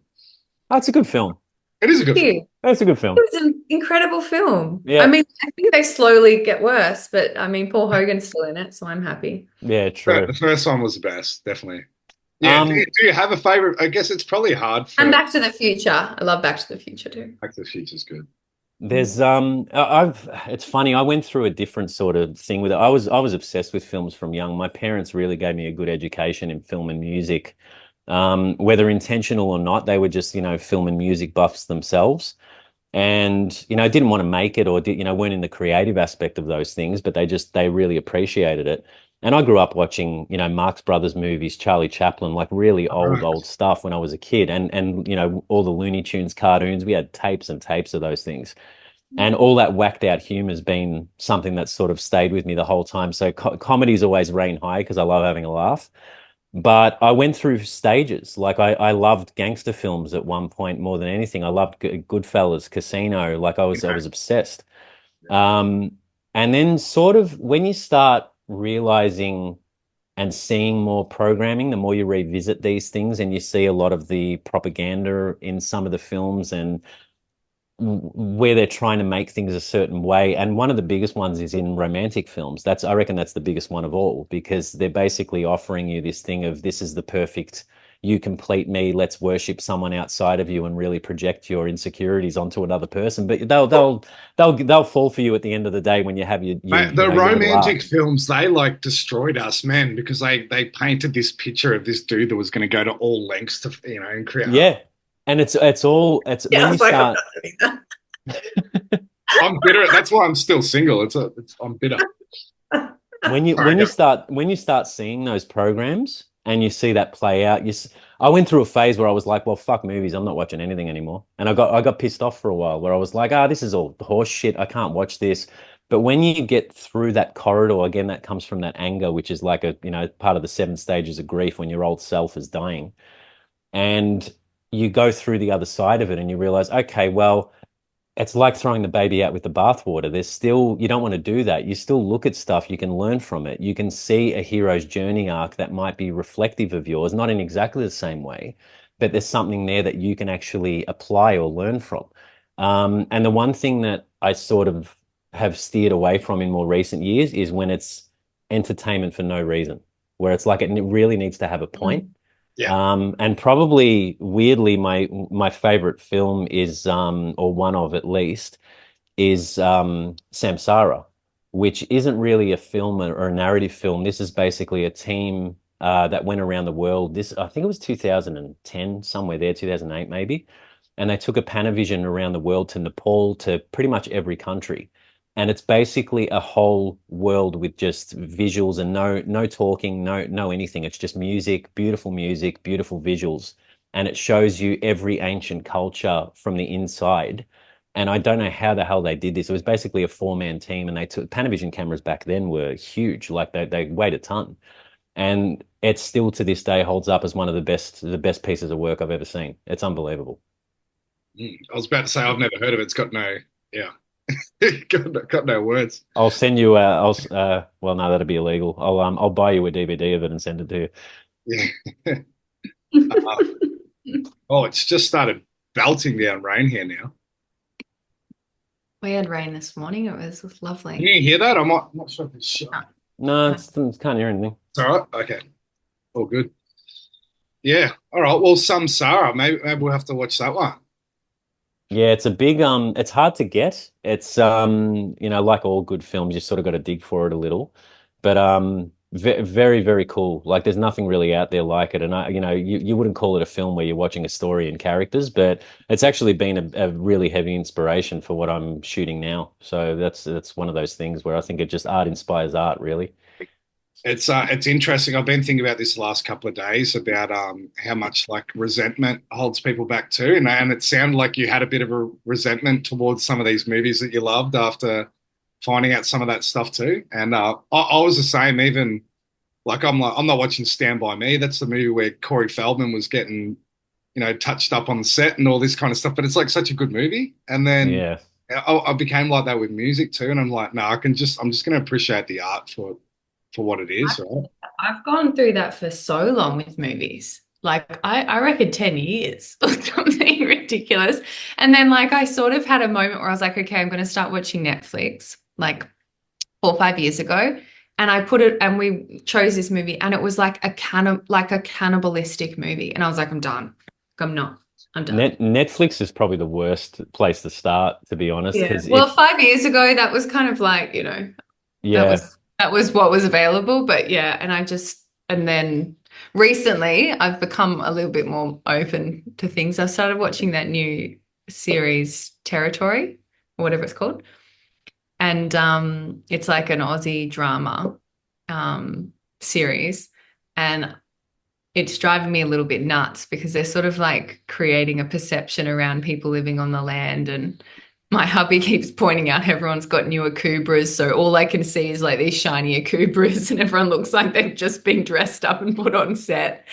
That's a good film. It is a good film. It That's a good film. was an incredible film. I Yeah, mean, I think they slowly get worse, but I mean, Paul Hogan's still in it, so I'm happy. yeah, But true. the first one was the best, definitely. Yeah. Um, Do you have a favorite? I guess it's probably hard And for Back to the Future. I love Back to the Future too. Back to the Future's good. there's it's funny. I went through a different sort of thing with it. I was obsessed with films from young. My parents really gave me a good education in film and music. Whether intentional or not, they were just, film and music buffs themselves. And didn't want to make it or weren't in the creative aspect of those things, but they really appreciated it. And I grew up watching Marx Brothers movies, Charlie Chaplin, like really All old right. stuff when I was a kid, and all the Looney Tunes cartoons. We had tapes and tapes of those things, and all that whacked out humor has been something that's sort of stayed with me the whole time. So comedy's always reign high because I love having a laugh. But I went through stages. Like I loved gangster films at one point more than anything. I loved Goodfellas, Casino. Like I was obsessed. Um, and then sort of when you start realizing and seeing more programming, the more you revisit these things and you see a lot of the propaganda in some of the films and where they're trying to make things a certain way. And one of the biggest ones is in romantic films. I reckon that's the biggest one of all, because they're basically offering you this thing of, this is the perfect, you complete me, let's worship someone outside of you and really project your insecurities onto another person. But they'll fall for you at the end of the day when you have Mate, you the know, your little arc. romantic films, they like destroyed us men because they painted this picture of this dude that was going to go to all lengths to, and create. Yeah. And it's Yeah, I when you was like, I'm start not doing that. I'm bitter. That's why I'm still single. I'm bitter. Sorry, when you start seeing those programs and you see that play out, I went through a phase where I was like, well, fuck movies, I'm not watching anything anymore. And I got pissed off for a while, where I was like, this is all horse shit, I can't watch this. But when you get through that corridor, again, that comes from that anger, which is like part of the 7 stages of grief when your old self is dying. And you go through the other side of it and you realize, okay, well, it's like throwing the baby out with the bathwater. You don't want to do that. You still look at stuff, you can learn from it. You can see a hero's journey arc that might be reflective of yours, not in exactly the same way, but there's something there that you can actually apply or learn from. And the one thing that I sort of have steered away from in more recent years is when it's entertainment for no reason, where it's like it really needs to have a point. yeah. And probably weirdly, my favorite film is, or one of at least, is Samsara, which isn't really a film or a narrative film. This is basically a team that went around the world. I think it was 2010, somewhere there, 2008 maybe. And they took a Panavision around the world to Nepal, to pretty much every country. And it's basically a whole world with just visuals and no talking, no anything. It's just music, beautiful visuals. And it shows you every ancient culture from the inside. And I don't know how the hell they did this. It was basically a 4-man team, and they took Panavision cameras back then were huge, like they weighed a ton. And it still to this day holds up as one of the best pieces of work I've ever seen. It's unbelievable. I was about to say I've never heard of it. It's got no, yeah, got no words. I'll send you. Well, no, that'd be illegal. I'll buy you a DVD of it and send it to you. Yeah. It's just started belting down rain here now. We had rain this morning. It was lovely. Can you hear that? I'm not sure if it's shut. No, can't hear anything. It's all right. Okay. All good. Yeah. All right. Well, Samsara. Maybe we'll have to watch that one. Yeah, it's a big. It's hard to get. It's like all good films, you sort of got to dig for it a little. But very, very cool. Like, there's nothing really out there like it. And you wouldn't call it a film where you're watching a story and characters, but it's actually been a really heavy inspiration for what I'm shooting now. So that's one of those things where I think art inspires art, really. It's interesting. I've been thinking about this the last couple of days about how much like resentment holds people back too, and it sounded like you had a bit of a resentment towards some of these movies that you loved after finding out some of that stuff too. And I was the same. Even I'm not watching Stand By Me. That's the movie where Corey Feldman was getting touched up on the set and all this kind of stuff. But it's like such a good movie. And then Yeah. I became like that with music too. And I'm like, no, I'm just going to appreciate the art for what it is, right? I've gone through that for so long with movies. Like I reckon 10 years or something ridiculous. And then like I sort of had a moment where I was like, okay, I'm going to start watching Netflix like 4 or 5 years ago. And I put it, and we chose this movie, and it was like a cannibalistic movie. And I was like, I'm done. I'm done. Netflix is probably the worst place to start, to be honest. Yeah. Well, 5 years ago, that was kind of like, Yeah. that was what was available. But yeah, and then recently I've become a little bit more open to things. I started watching that new series, Territory, or whatever it's called. And it's like an Aussie drama series. And it's driving me a little bit nuts because they're sort of like creating a perception around people living on the land. And my hubby keeps pointing out everyone's got new akubras, so all I can see is like these shiny akubras, and everyone looks like they've just been dressed up and put on set.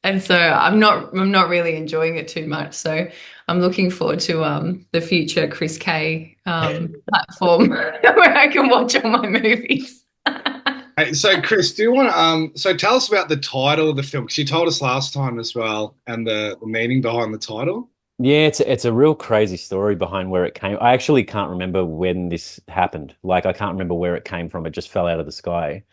And so I'm not really enjoying it too much. So I'm looking forward to the future Chris K platform where I can watch all my movies. Hey, so Chris, do you want to so tell us about the title of the film? Because you told us last time as well, and the meaning behind the title. Yeah, it's a real crazy story behind where it came. I actually can't remember when this happened. Like I can't remember where it came from. It just fell out of the sky.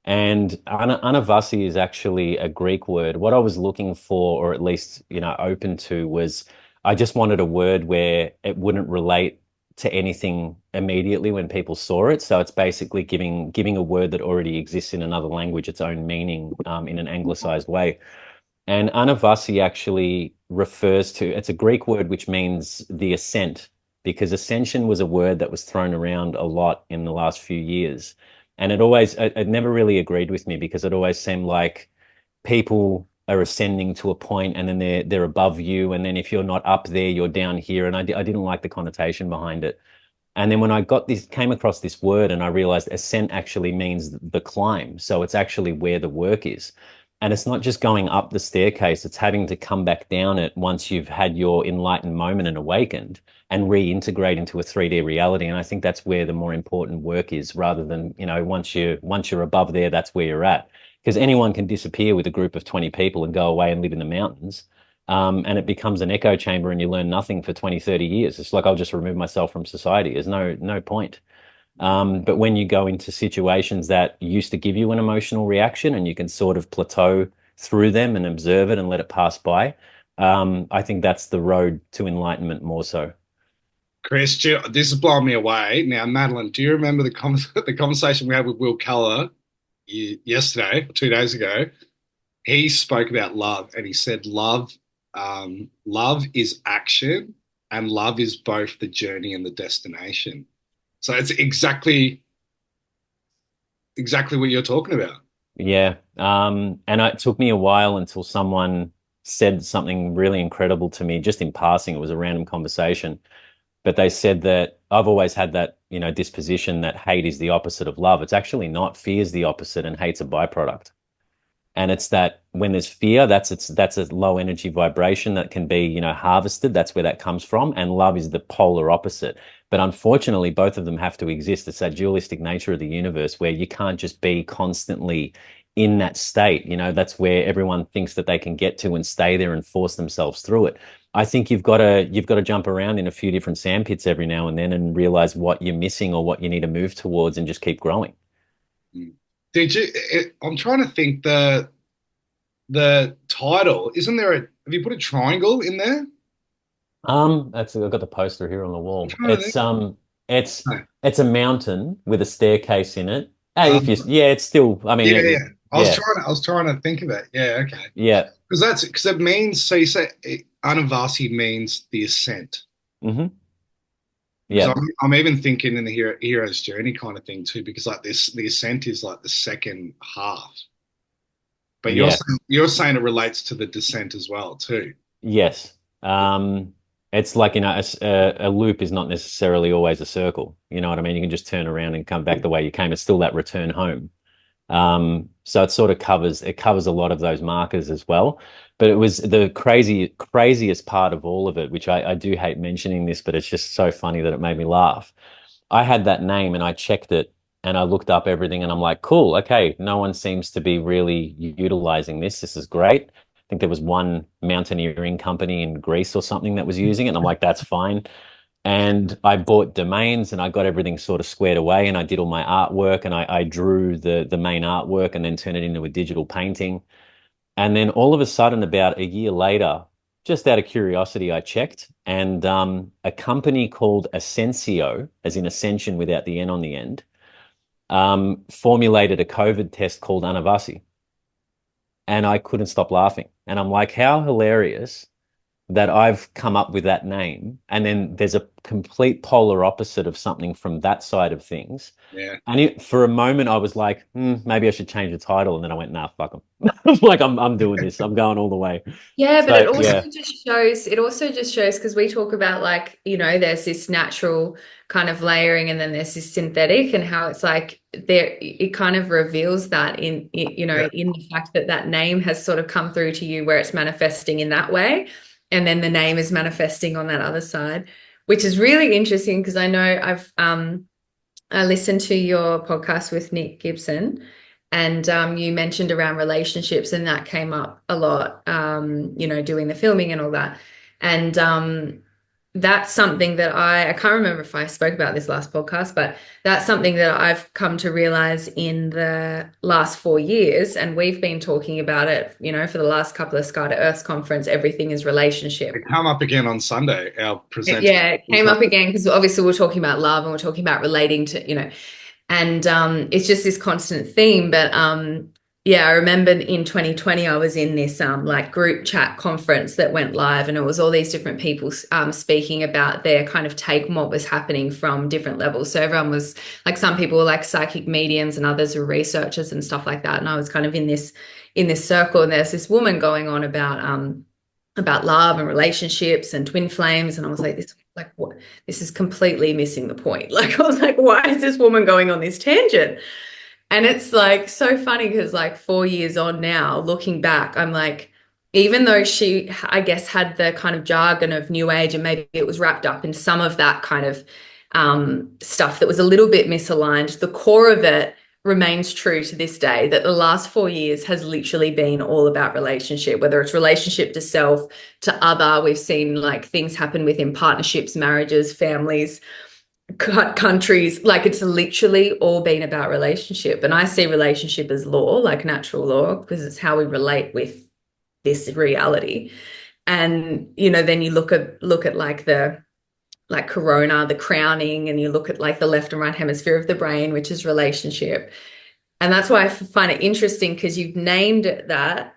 And Anavasi is actually a Greek word. What I was looking for, or at least, open to, was I just wanted a word where it wouldn't relate to anything immediately when people saw it. So it's basically giving a word that already exists in another language its own meaning in an anglicized way. And Anavasi actually refers to, it's a Greek word which means the ascent, because ascension was a word that was thrown around a lot in the last few years. And it never really agreed with me because it always seemed like people are ascending to a point and then they're above you. And then if you're not up there, you're down here. And I didn't like the connotation behind it. And then when came across this word and I realized ascent actually means the climb. So it's actually where the work is. And it's not just going up the staircase, it's having to come back down it once you've had your enlightened moment and awakened and reintegrate into a 3D reality. And I think that's where the more important work is rather than, once you're above there, that's where you're at. Because anyone can disappear with a group of 20 people and go away and live in the mountains. And it becomes an echo chamber and you learn nothing for 20, 30 years. It's like I'll just remove myself from society. There's no point. But when you go into situations that used to give you an emotional reaction and you can sort of plateau through them and observe it and let it pass by, I think that's the road to enlightenment more so. Chris, this is blowing me away. Now, Madeline, do you remember the conversation we had with Will Keller yesterday, 2 days ago? He spoke about love, and he said love is action, and love is both the journey and the destination. So it's exactly what you're talking about. Yeah. And it took me a while until someone said something really incredible to me, just in passing. It was a random conversation. But they said that I've always had that, disposition that hate is the opposite of love. It's actually not. Fear is the opposite and hate's a byproduct. And it's that when there's fear, that's a low energy vibration that can be, harvested. That's where that comes from. And love is the polar opposite. But unfortunately, both of them have to exist. It's that dualistic nature of the universe where you can't just be constantly in that state. That's where everyone thinks that they can get to and stay there and force themselves through it. I think you've got to jump around in a few different sandpits every now and then and realize what you're missing or what you need to move towards and just keep growing. Did you? I'm trying to think the title. Isn't there a? Have you put a triangle in there? I've got the poster here on the I'm wall. trying to think. It's No. it's a mountain with a staircase in it. Hey, if you, Um, yeah, it's still. I mean, yeah, yeah. yeah, I was trying to think of it. Yeah, okay. yeah. Because it means, so you say Anavasi means the ascent. Hmm. Because Yeah, I'm even thinking in the hero's journey kind of thing too, because like this, the ascent is like the second half. But yeah. you're saying it relates to the descent as well too. Yes. It's like, a loop is not necessarily always a circle. You know what I mean? You can just turn around and come back the way you came. It's still that return home. So it sort of covers a lot of those markers as well. But it was the craziest part of all of it, which I do hate mentioning this, but it's just so funny that it made me laugh. I had that name and I checked it and I looked up everything and I'm like, cool, okay, no one seems to be really utilizing this. This is great. I think there was one mountaineering company in Greece or something that was using it. And I'm like, that's fine. And I bought domains and I got everything sort of squared away and I did all my artwork and I drew the main artwork and then turned it into a digital painting. And then all of a sudden, about a year later, just out of curiosity, I checked and a company called Ascensio, as in ascension without the N on the end, formulated a COVID test called Anavasi. And I couldn't stop laughing. And I'm like, how hilarious that I've come up with that name. And then there's a complete polar opposite of something from that side of things. Yeah. And for a moment, I was like, maybe I should change the title. And then I went, nah, fuck them. Like, I'm doing this. I'm going all the way. Yeah, but So, yeah. it also just shows because we talk about like, there's this natural kind of layering and then there's this synthetic and how it's like there it kind of reveals that Yeah. in the fact that that name has sort of come through to you where it's manifesting in that way and then the name is manifesting on that other side, which is really interesting because I know I listened to your podcast with Nick Gibson and you mentioned around relationships and that came up a lot, doing the filming and all that. And that's something that I can't remember if I spoke about this last podcast, but that's something that I've come to realize in the last 4 years. And we've been talking about it, for the last couple of Sky to Earth conference, everything is It relationship. come up again on Sunday, our presenter. Yeah, it came up again because obviously we're talking about love and we're talking about relating to, and it's just this constant theme. But yeah, I remember in 2020 I was in this like group chat conference that went live, and it was all these different people speaking about their kind of take on what was happening from different levels. So everyone was like, some people were like psychic mediums and others were researchers and stuff like that. And I was kind of in this circle, and there's this woman going on about love and relationships and twin flames, and I was like, what, this is completely missing the point. Like, I was like, why is this woman going on this tangent? And it's like so funny because like 4 years on now, looking back, I'm like, even though she, I guess, had the kind of jargon of new age, and maybe it was wrapped up in some of that kind of stuff that was a little bit misaligned, the core of it remains true to this day, that the last 4 years has literally been all about relationship, whether it's relationship to self, to other. We've seen like things happen within partnerships, marriages, families, countries. Like, it's literally all been about relationship. And I see relationship as law, like natural law, because it's how we relate with this reality. And then you look at like corona, the crowning, and you look at like the left and right hemisphere of the brain, which is relationship. And that's why I find it interesting, because you've named it that.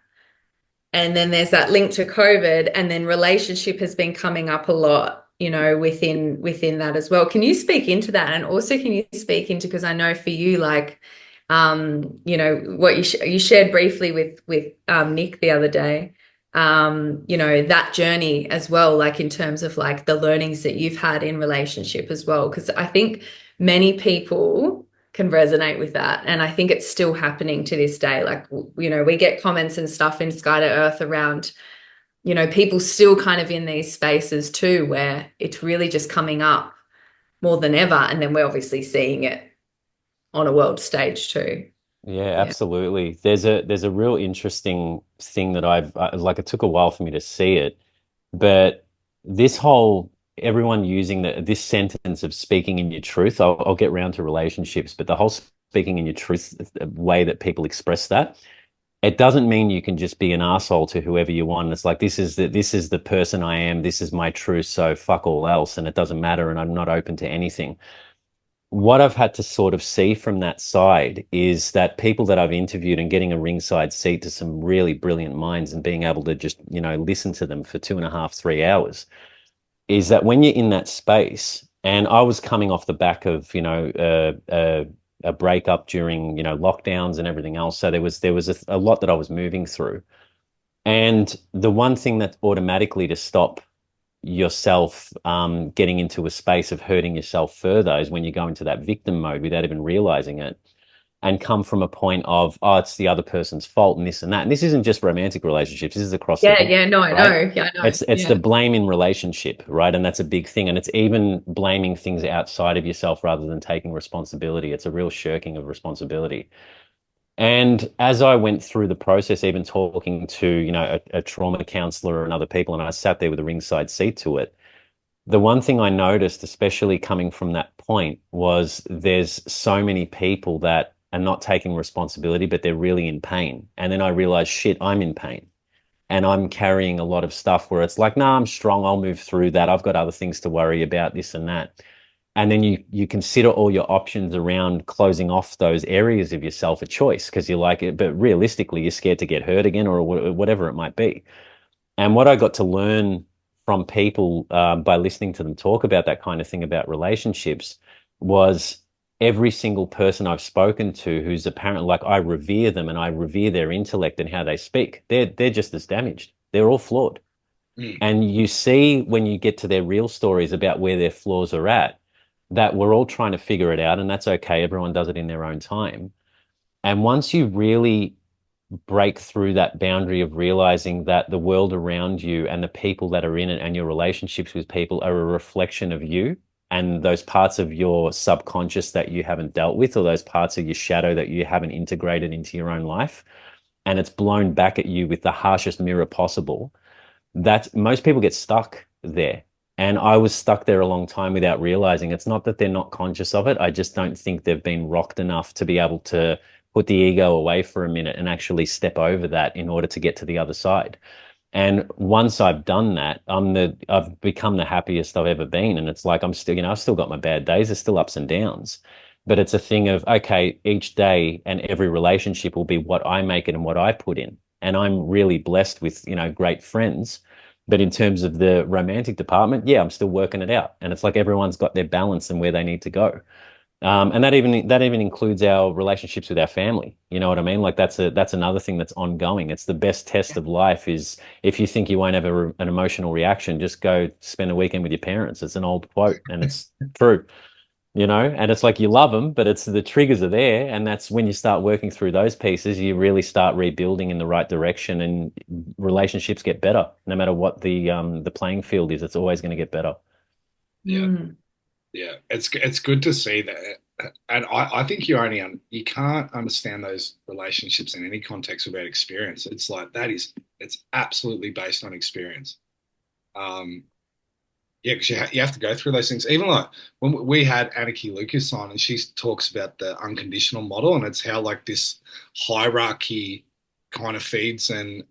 And then there's that link to COVID, and then relationship has been coming up a lot, within that as well. Can you speak into that? And also, can you speak into, because I know for you, like, what you shared briefly with Nick the other day, that journey as well, like in terms of like the learnings that you've had in relationship as well, because I think many people can resonate with that, and I think it's still happening to this day. Like, we get comments and stuff in Sky to Earth around, people still kind of in these spaces too, where it's really just coming up more than ever, and then we're obviously seeing it on a world stage too. Yeah, Yeah. absolutely. There's a real interesting thing that like, it took a while for me to see it, but this whole everyone using this sentence of speaking in your truth. I'll get round to relationships, but the whole speaking in your truth way that people express that, it doesn't mean you can just be an asshole to whoever you want. It's like, this is the person I am. This is my truth. So fuck all else, and it doesn't matter, and I'm not open to anything. What I've had to sort of see from that side is that people that I've interviewed, and getting a ringside seat to some really brilliant minds and being able to just, listen to them for 2.5, 3 hours, is that when you're in that space, and I was coming off the back of, a breakup during, lockdowns and everything else. So there was a lot that I was moving through. And the one thing that automatically, to stop yourself getting into a space of hurting yourself further, is when you go into that victim mode without even realizing it, and come from a point of, oh, it's the other person's fault and this and that. And this isn't just romantic relationships. This is across the Yeah, board, yeah, no, I right? know. Yeah, I know. It's Yeah. the blame in relationship, right? And that's a big thing. And it's even blaming things outside of yourself rather than taking responsibility. It's a real shirking of responsibility. And as I went through the process, even talking to, a trauma counselor and other people, and I sat there with a ringside seat to it, the one thing I noticed, especially coming from that point, was there's so many people that are not taking responsibility, but they're really in pain. And then I realized, shit, I'm in pain. And I'm carrying a lot of stuff where it's like, nah, I'm strong. I'll move through that. I've got other things to worry about, this and that. And then you consider all your options around closing off those areas of yourself a choice, because you like it, but realistically, you're scared to get hurt again, or whatever it might be. And what I got to learn from people by listening to them talk about that kind of thing about relationships was, every single person I've spoken to who's apparently, like, I revere them and I revere their intellect and how they speak, they're just as damaged. They're all flawed. Mm. And you see, when you get to their real stories about where their flaws are at, that we're all trying to figure it out, and that's okay. Everyone does it in their own time. And once you really break through that boundary of realizing that the world around you and the people that are in it and your relationships with people are a reflection of you, and those parts of your subconscious that you haven't dealt with, or those parts of your shadow that you haven't integrated into your own life, and it's blown back at you with the harshest mirror possible, That most people get stuck there. And I was stuck there a long time without realizing. It's not that they're not conscious of it. I just don't think they've been rocked enough to be able to put the ego away for a minute and actually step over that in order to get to the other side. And once I've done that, I've become the happiest I've ever been. And it's like I'm still, I've still got my bad days. There's still ups and downs. But it's a thing of, okay, each day and every relationship will be what I make it and what I put in. And I'm really blessed with, great friends. But in terms of the romantic department, yeah, I'm still working it out. And it's like everyone's got their balance and where they need to go. And that even includes our relationships with our family. You know what I mean? Like that's another thing that's ongoing. It's the best test of life is if you think you won't have an emotional reaction, just go spend a weekend with your parents. It's an old quote and it's true. And it's like you love them, but it's the triggers are there, and that's when you start working through those pieces, you really start rebuilding in the right direction, and relationships get better. No matter what the playing field is, it's always going to get better. Yeah. Yeah, it's good to see that, and I think you can't understand those relationships in any context without experience. It's like it's absolutely based on experience. Um, yeah, because you have to go through those things. Even like when we had Anarchy Lucas on, and she talks about the unconditional model, and it's how like this hierarchy kind of feeds and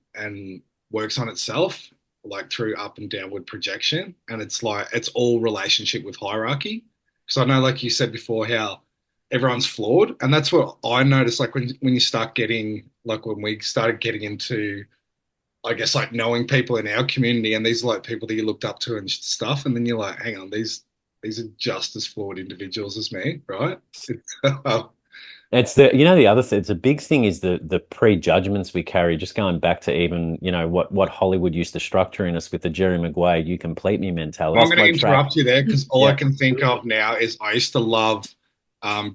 works on itself, like through up and downward projection. And it's like it's all relationship with hierarchy. So I know, like you said before, how everyone's flawed, and that's what I noticed. Like when you start getting like when we started getting into I guess like knowing people in our community and these are like people that you looked up to and stuff, and then you're like, hang on, these are just as flawed individuals as me, right? It's, It's the other thing, it's a big thing is the prejudgments we carry, just going back to even, what Hollywood used to structure in us with the Jerry Maguire, you complete me mentality. I'm That's going to my trap. interrupt you there because all I Yeah. can think of now is I used to love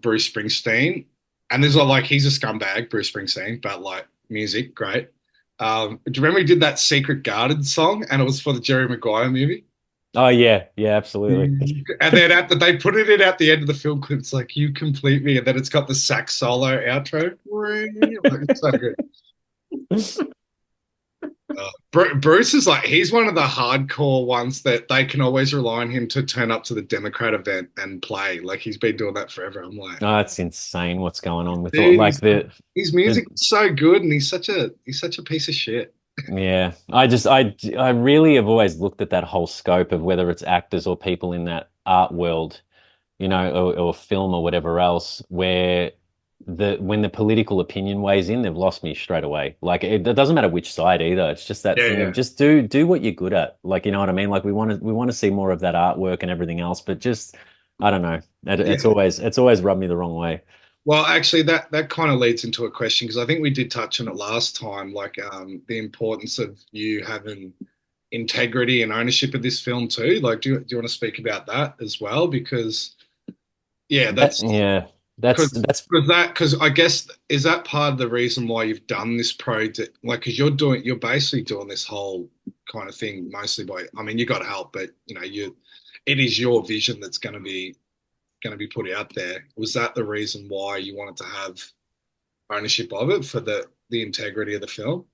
Bruce Springsteen, and there's like he's a scumbag, Bruce Springsteen, but like music, great. Do you remember he did that Secret Garden song, and it was for the Jerry Maguire movie? Oh yeah, yeah, absolutely. And then they put it in at the end of the film clip. It's like you complete me, and then it's got the sax solo outro. Like, it's so good. Bruce is like he's one of the hardcore ones that they can always rely on him to turn up to the Democrat event and play. Like he's been doing that forever. I'm like, Oh, it's insane what's going on with dude, like his music the is so good, and he's such a piece of shit. yeah. I really have always looked at that whole scope of whether it's actors or people in that art world, or film or whatever else, where when the political opinion weighs in, they've lost me straight away. Like it doesn't matter which side either. It's just that Yeah, thing of yeah, just do what you're good at. Like, you know what I mean? Like we want to see more of that artwork and everything else, but just I don't know. It's yeah. always rubbed me the wrong way. Well, actually, that kind of leads into a question because I think we did touch on it last time, like the importance of you having integrity and ownership of this film too. Like, do you want to speak about that as well? Because yeah, That, that's yeah, because I guess is that part of the reason why you've done this project? Like, because you're basically doing this whole kind of thing mostly by. I mean, you got help, but it is your vision that's going to be put out there. Was that the reason why you wanted to have ownership of it for the integrity of the film?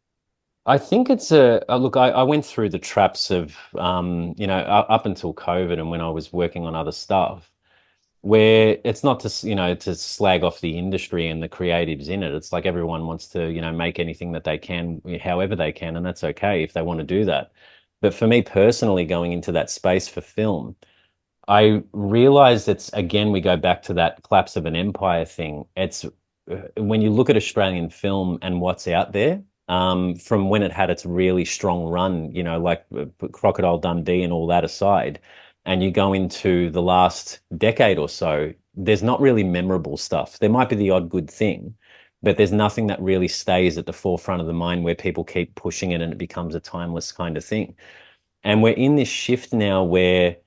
I think it's a look. I went through the traps of up until COVID and when I was working on other stuff, where it's not to slag off the industry and the creatives in it. It's like everyone wants to make anything that they can, however they can, and that's okay if they want to do that. But for me personally, going into that space for film, I realized it's again we go back to that collapse of an empire thing. It's when you look at Australian film and what's out there, from when it had its really strong run, like Crocodile Dundee and all that aside, and you go into the last decade or so, there's not really memorable stuff. There might be the odd good thing, but there's nothing that really stays at the forefront of the mind where people keep pushing it and it becomes a timeless kind of thing. And we're in this shift now where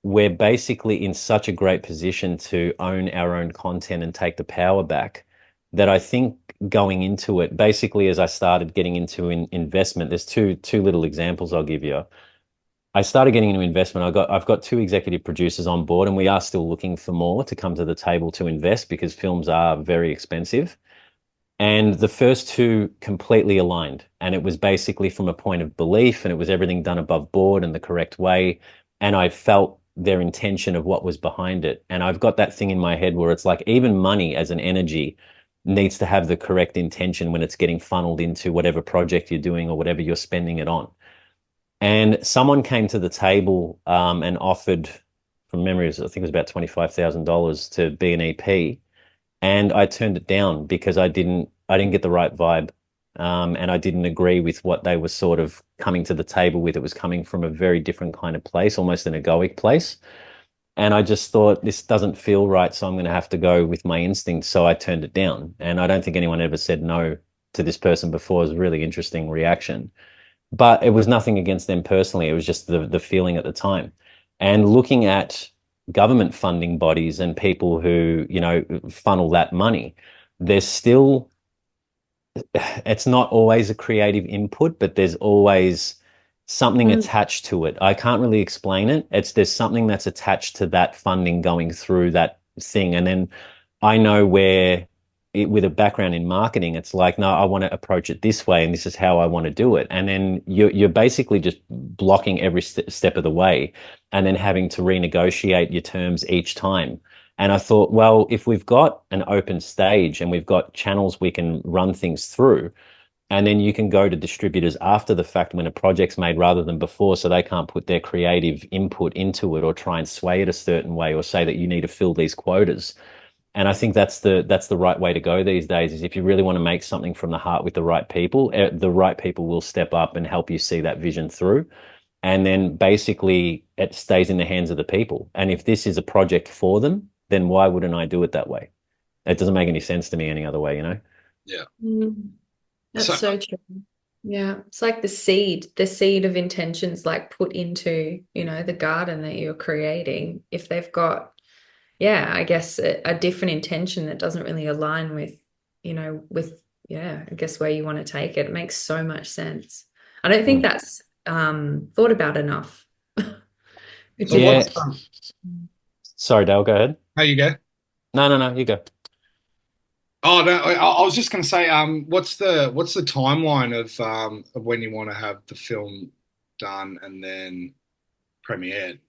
we're basically in such a great position to own our own content and take the power back that I think going into it, basically as I started getting into investment, there's two little examples I'll give you. I started getting into investment. I've got two executive producers on board, and we are still looking for more to come to the table to invest because films are very expensive. And the first two completely aligned. And it was basically from a point of belief, and it was everything done above board in the correct way. And I felt their intention of what was behind it. And I've got that thing in my head where it's like even money as an energy needs to have the correct intention when it's getting funneled into whatever project you're doing or whatever you're spending it on. And someone came to the table and offered, from memory, I think it was about $25,000 to be an EP, and I turned it down because I didn't get the right vibe, and I didn't agree with what they were sort of coming to the table with. It was coming from a very different kind of place, almost an egoic place, and I just thought this doesn't feel right, so I'm going to have to go with my instincts. So I turned it down, and I don't think anyone ever said no to this person before. It was a really interesting reaction, but it was nothing against them personally. It was just the feeling at the time. And looking at government funding bodies and people who, funnel that money, there's still, it's not always a creative input, but there's always something attached to it. I can't really explain it. There's something that's attached to that funding going through that thing. And then I know where with a background in marketing, it's like, no, I want to approach it this way, and this is how I want to do it. And then you're basically just blocking every step of the way, and then having to renegotiate your terms each time. And I thought, well, if we've got an open stage and we've got channels we can run things through, and then you can go to distributors after the fact when a project's made rather than before, so they can't put their creative input into it or try and sway it a certain way or say that you need to fill these quotas. And I think that's the right way to go these days, is if you really want to make something from the heart with the right people will step up and help you see that vision through. And then basically it stays in the hands of the people. And if this is a project for them, then why wouldn't I do it that way? It doesn't make any sense to me any other way, Yeah. That's so true. Yeah. It's like the seed of intentions, like put into, the garden that you're creating. If they've got, I guess a different intention that doesn't really align with, I guess where you want to take it. It makes so much sense. I don't think that's thought about enough. Yeah. Sorry, Dale, go ahead. How you go? No, you go. Oh no, I was just going to say, what's the timeline of when you want to have the film done and then premiered?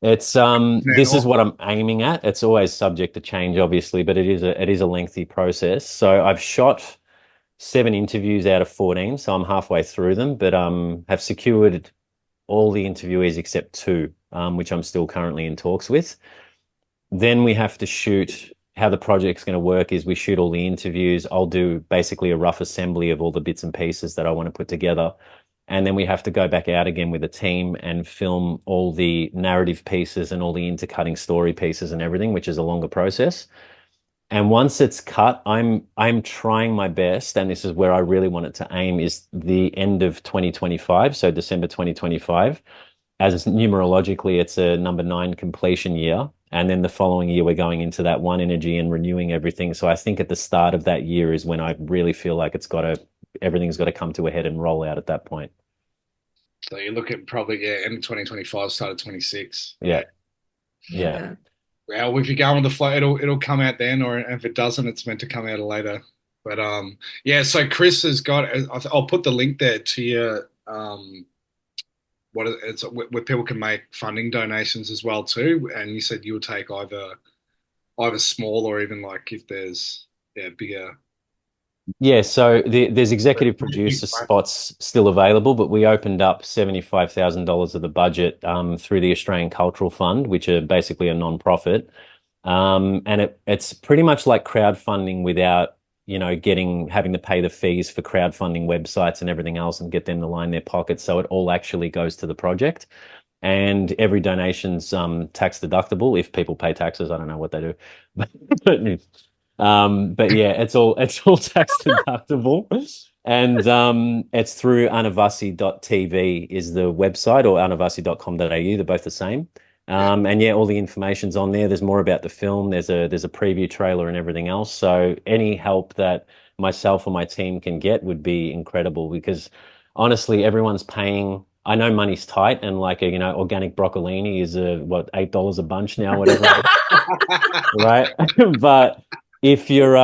It's this is what I'm aiming at. It's always subject to change, obviously, but it is a lengthy process. So I've shot 7 interviews out of 14, so I'm halfway through them, but have secured all the interviewees except 2, which I'm still currently in talks with. Then we have to shoot. How the project's going to work is we shoot all the interviews. I'll do basically a rough assembly of all the bits and pieces that I want to put together. And then we have to go back out again with a team and film all the narrative pieces and all the intercutting story pieces and everything, which is a longer process. And once it's cut, I'm trying my best, and this is where I really want it to aim, is the end of 2025, so December 2025. As numerologically, it's a number 9 completion year. And then the following year, we're going into that one energy and renewing everything. So I think at the start of that year is when I really feel like everything's got to come to a head and roll out at that point. So you look at probably, end of 2025, start of 26. Yeah. Well, if you go on the flow, it'll come out then, or if it doesn't, it's meant to come out later. But so Chris has got. I'll put the link there to your it's where people can make funding donations as well too. And you said you'll take either small or even like if there's bigger. Yeah, so there's executive producer spots still available, but we opened up $75,000 of the budget through the Australian Cultural Fund, which are basically a non-profit. And it's pretty much like crowdfunding without, having to pay the fees for crowdfunding websites and everything else and get them to line their pockets. So it all actually goes to the project. And every donation's tax deductible if people pay taxes. I don't know what they do. But yeah, it's all tax deductible. And it's through anavasi.tv is the website, or anavasi.com.au. They're both the same. And yeah, all the information's on there. There's more about the film. There's a preview trailer and everything else. So any help that myself or my team can get would be incredible, because honestly, everyone's paying. I know money's tight, and like organic broccolini is $8 a bunch now, whatever, right? But if you're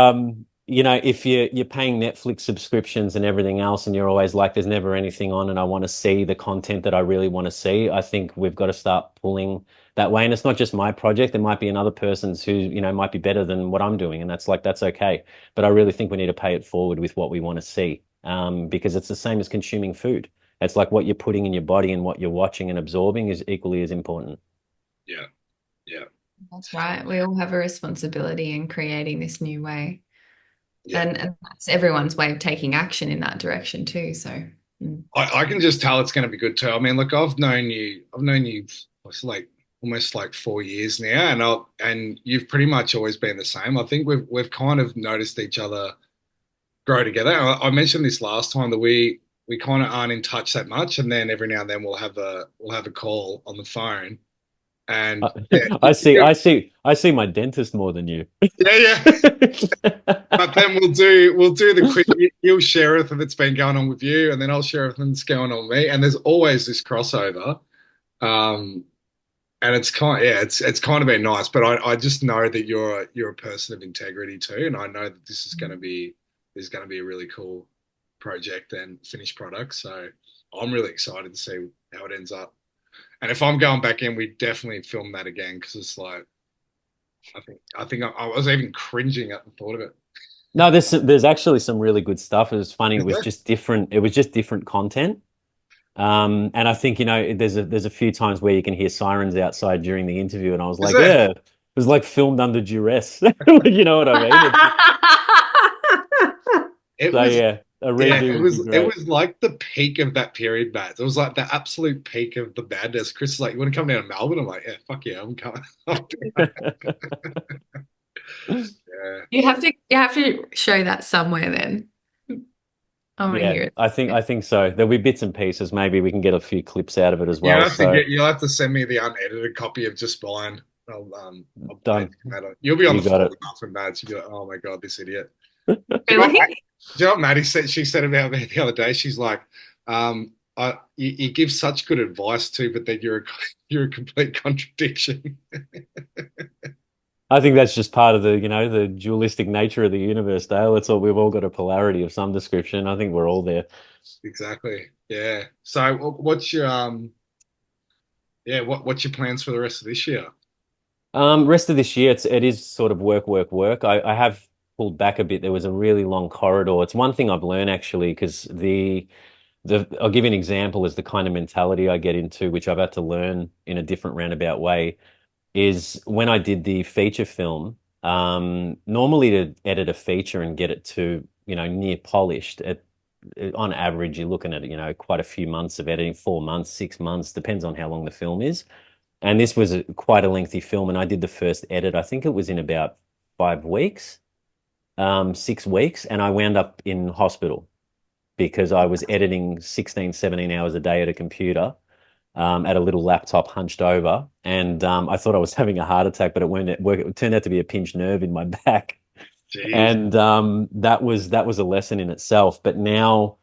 you know, if you're paying Netflix subscriptions and everything else, and you're always like, there's never anything on, and I want to see the content that I really want to see, I think we've got to start pulling that way. And it's not just my project. There might be another person's who, you know, might be better than what I'm doing, and that's okay. But I really think we need to pay it forward with what we want to see, because it's the same as consuming food. It's like what you're putting in your body and what you're watching and absorbing is equally as important. Yeah, yeah. That's right. We all have a responsibility in creating this new way. Yeah. And that's everyone's way of taking action in that direction too. So I can just tell it's going to be good too. I mean, look, I've known you it's like almost like 4 years now, and you've pretty much always been the same. I think we've kind of noticed each other grow together. I mentioned this last time that we kind of aren't in touch that much, and then every now and then we'll have a call on the phone, and yeah, I see my dentist more than you. yeah. But then we'll do the quick. You'll share everything that's been going on with you, and then I'll share everything that's going on with me. And there's always this crossover, and it's kind of been nice. But I just know that you're a person of integrity too, and I know that this is going to be a really cool project and finished product. So I'm really excited to see how it ends up. And if I'm going back in, we definitely film that again because it's like I think I was even cringing at the thought of it. No, there's actually some really good stuff. It was funny. It was just different. It was just different content. And I think, you know, there's a few times where you can hear sirens outside during the interview, and I was like, yeah, it was like filmed under duress. You know what I mean? A redo would be great. It was like the peak of that period, Matt. It was like the absolute peak of the madness. Chris is like, you want to come down to Melbourne? I'm like, yeah, fuck yeah, I'm coming. Yeah. you have to show that somewhere then. I want to hear it. I think so. There'll be bits and pieces. Maybe we can get a few clips out of it as well. You'll have to send me the unedited copy of just mine. I'll done. You'll be on the phone laughing, Matt. You'll be like, oh my god, this idiot. Really? Do you know what Maddie said? She said about me the other day. She's like, you give such good advice too, but then you're a complete contradiction. I think that's just part of the dualistic nature of the universe, Dale. We've all got a polarity of some description. I think we're all there. Exactly. Yeah. So what's your what's your plans for the rest of this year? Rest of this year, it is sort of work. I have pulled back a bit. There was a really long corridor. It's one thing I've learned actually, because I'll give you an example as the kind of mentality I get into, which I've had to learn in a different roundabout way, is when I did the feature film, normally to edit a feature and get it to, near polished, on average, you're looking at, quite a few months of editing, 4 months, 6 months, depends on how long the film is. And this was quite a lengthy film, and I did the first edit. I think it was in about 5 weeks, 6 weeks, and I wound up in hospital because I was editing 16, 17 hours a day at a computer, at a little laptop hunched over, and I thought I was having a heart attack, but it turned out to be a pinched nerve in my back. Jeez. And that was a lesson in itself. But now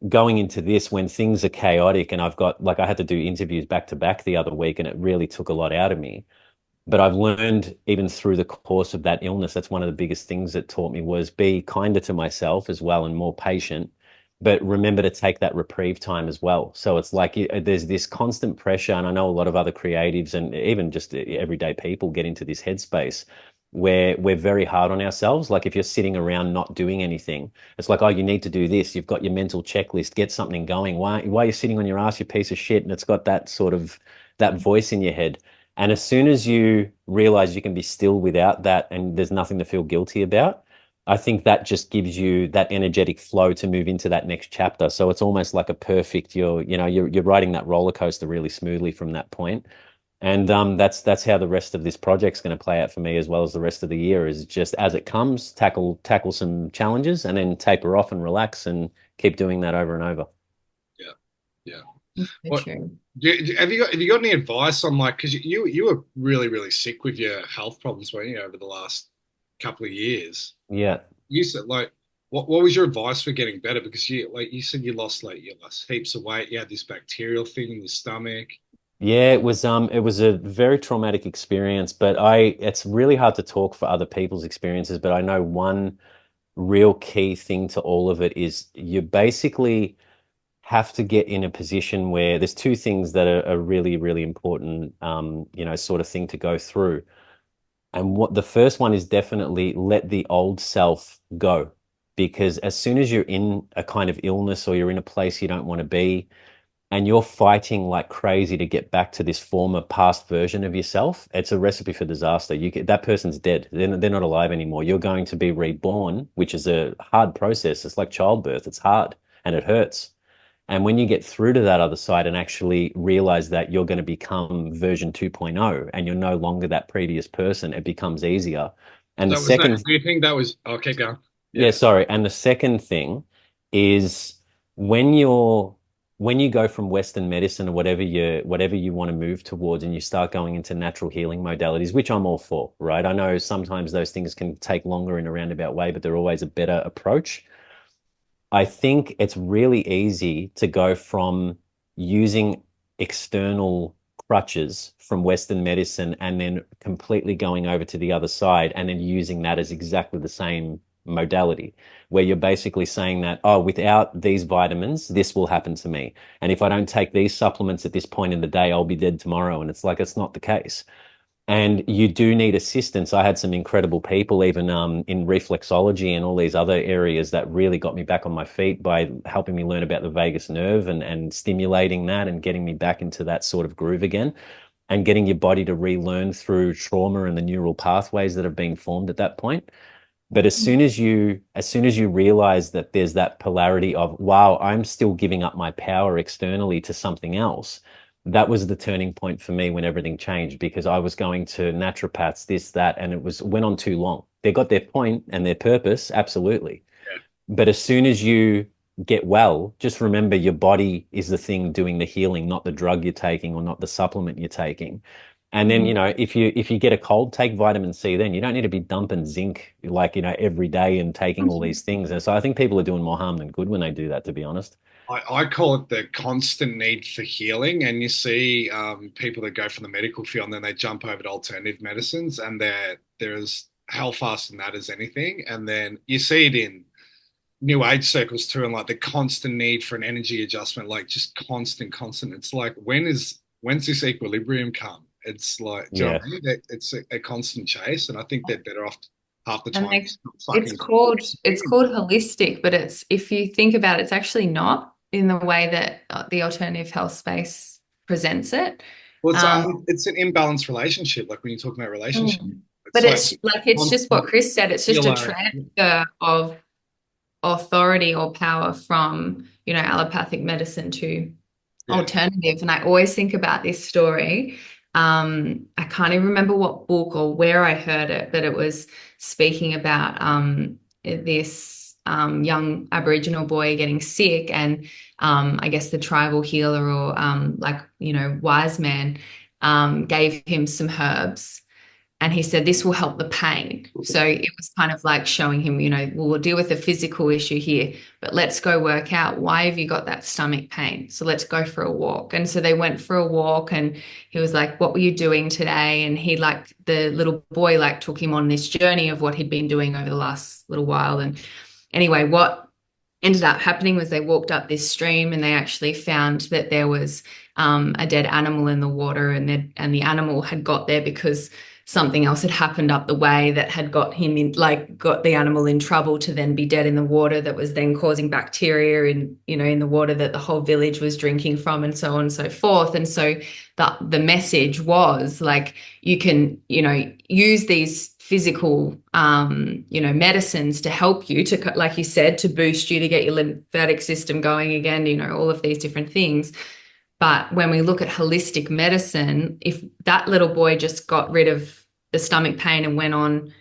going into this, when things are chaotic, and I had to do interviews back to back the other week, and it really took a lot out of me. But I've learned, even through the course of that illness, that's one of the biggest things that taught me, was be kinder to myself as well and more patient, but remember to take that reprieve time as well. So it's like there's this constant pressure, and I know a lot of other creatives and even just everyday people get into this headspace where we're very hard on ourselves. Like if you're sitting around not doing anything, it's like, oh, you need to do this. You've got your mental checklist, get something going. Why are you sitting on your ass, you piece of shit? And it's got that sort of, that voice in your head. And as soon as you realize you can be still without that and there's nothing to feel guilty about, I think that just gives you that energetic flow to move into that next chapter. So it's almost like a perfect, you're riding that roller coaster really smoothly from that point. And that's how the rest of this project's going to play out for me, as well as the rest of the year, is just as it comes, tackle some challenges and then taper off and relax and keep doing that over and over. Yeah. True. Have you got any advice on, like, because you were really, really sick with your health problems, weren't you, over the last couple of years? Yeah. You said, like, what was your advice for getting better? Because you said you lost heaps of weight. You had this bacterial thing in your stomach. Yeah, it was a very traumatic experience, but it's really hard to talk for other people's experiences, but I know one real key thing to all of it is you basically have to get in a position where there's two things that are really, really important, sort of thing to go through. And what the first one is, definitely let the old self go. Because as soon as you're in a kind of illness or you're in a place you don't want to be, and you're fighting like crazy to get back to this former past version of yourself, it's a recipe for disaster. That person's dead. They're not alive anymore. You're going to be reborn, which is a hard process. It's like childbirth. It's hard and it hurts. And when you get through to that other side and actually realize that you're going to become version 2.0 and you're no longer that previous person, it becomes easier. And So do you think that was, okay, go. Yeah, sorry. And the second thing is when you go from Western medicine or whatever you want to move towards, and you start going into natural healing modalities, which I'm all for, right? I know sometimes those things can take longer in a roundabout way, but they're always a better approach. I think it's really easy to go from using external crutches from Western medicine and then completely going over to the other side and then using that as exactly the same modality, where you're basically saying that, oh, without these vitamins, this will happen to me. And if I don't take these supplements at this point in the day, I'll be dead tomorrow. And it's like, it's not the case. And you do need assistance. I had some incredible people, even in reflexology and all these other areas, that really got me back on my feet by helping me learn about the vagus nerve and stimulating that and getting me back into that sort of groove again, and getting your body to relearn through trauma and the neural pathways that have been formed at that point. But as soon as you realize that there's that polarity of, wow, I'm still giving up my power externally to something else, that was the turning point for me when everything changed, because I was going to naturopaths, this, that, and went on too long. They got their point and their purpose, absolutely. Yeah. But as soon as you get well, just remember your body is the thing doing the healing, not the drug you're taking or not the supplement you're taking. And then, if you get a cold, take vitamin C then. You don't need to be dumping zinc every day and taking all these things. And so I think people are doing more harm than good when they do that, to be honest. I call it the constant need for healing. And you see people that go from the medical field and then they jump over to alternative medicines, and they're as hell fast in that as anything. And then you see it in new age circles too, and like the constant need for an energy adjustment, like just constant. It's like, when's this equilibrium come? It's like, do you know what I mean? It's a constant chase, and I think they're better off half the time. It's called holistic, but it's, if you think about it, it's actually not in the way that the alternative health space presents it. Well, it's an imbalanced relationship, like when you're talking about relationship. But it's just what Chris said. It's just a transfer of authority or power from, allopathic medicine to alternative. And I always think about this story. I can't even remember what book or where I heard it, but it was speaking about this young Aboriginal boy getting sick, and I guess the tribal healer or wise man gave him some herbs. And he said, this will help the pain. So it was kind of like showing him, we'll deal with the physical issue here, but let's go work out, why have you got that stomach pain? So let's go for a walk. And so they went for a walk, and he was like, what were you doing today? And the little boy took him on this journey of what he'd been doing over the last little while. And anyway, what ended up happening was they walked up this stream, and they actually found that there was a dead animal in the water, and the animal had got there because something else had happened up the way that had got the animal in trouble to then be dead in the water, that was then causing bacteria in the water that the whole village was drinking from, and so on and so forth. And so the message was you can, use these physical, medicines to help you to, like you said, to boost you, to get your lymphatic system going again, all of these different things. But when we look at holistic medicine, if that little boy just got rid of the stomach pain and went on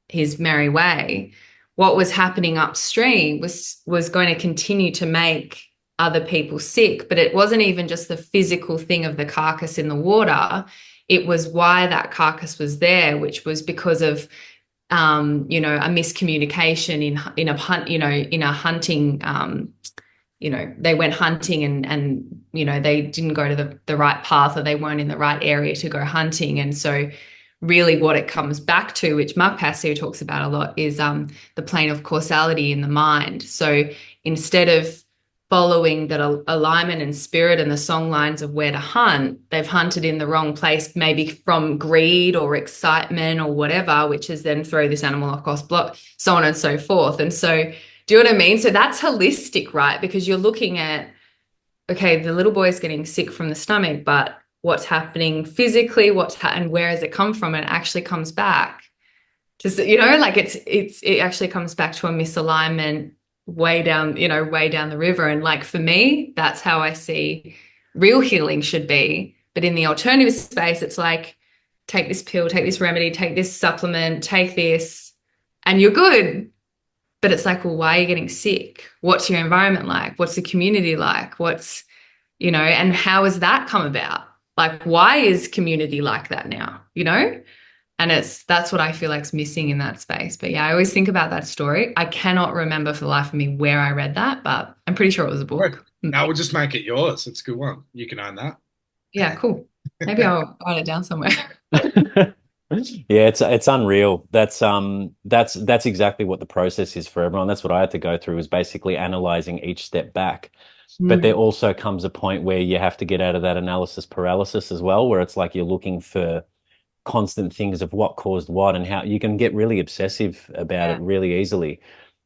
his merry way, what was happening upstream was going to continue to make other people sick. But it wasn't even just the physical thing of the carcass in the water. It was why that carcass was there, which was because of a miscommunication in a hunt, in a hunting. They went hunting and they didn't go to the right path, or they weren't in the right area to go hunting. And so really what it comes back to, which Mark Passio talks about a lot, is the plane of causality in the mind. So instead of following that alignment and spirit and the song lines of where to hunt, they've hunted in the wrong place, maybe from greed or excitement or whatever, which is then throw this animal across block, so on and so forth. And so, do you know what I mean? So that's holistic, right? Because you're looking at, okay, the little boy's getting sick from the stomach, but what's happening physically, and where has it come from? And it actually comes back to, like it actually comes back to a misalignment way down the river. And like, for me, that's how I see real healing should be. But in the alternative space, it's like, take this pill, take this remedy, take this supplement, take this, and you're good. But it's like, well, why are you getting sick? What's your environment like? What's the community like? And how has that come about? Like, why is community like that now? And that's what I feel like is missing in that space. But yeah, I always think about that story. I cannot remember for the life of me where I read that, but I'm pretty sure it was a book. Now we'll just make it yours. It's a good one. You can own that. Yeah, cool. Maybe I'll write it down somewhere. Yeah, it's unreal. That's exactly what the process is for everyone. That's what I had to go through, is basically analyzing each step back. But there also comes a point where you have to get out of that analysis paralysis as well, where it's like you're looking for constant things of what caused what, and how you can get really obsessive about it really easily.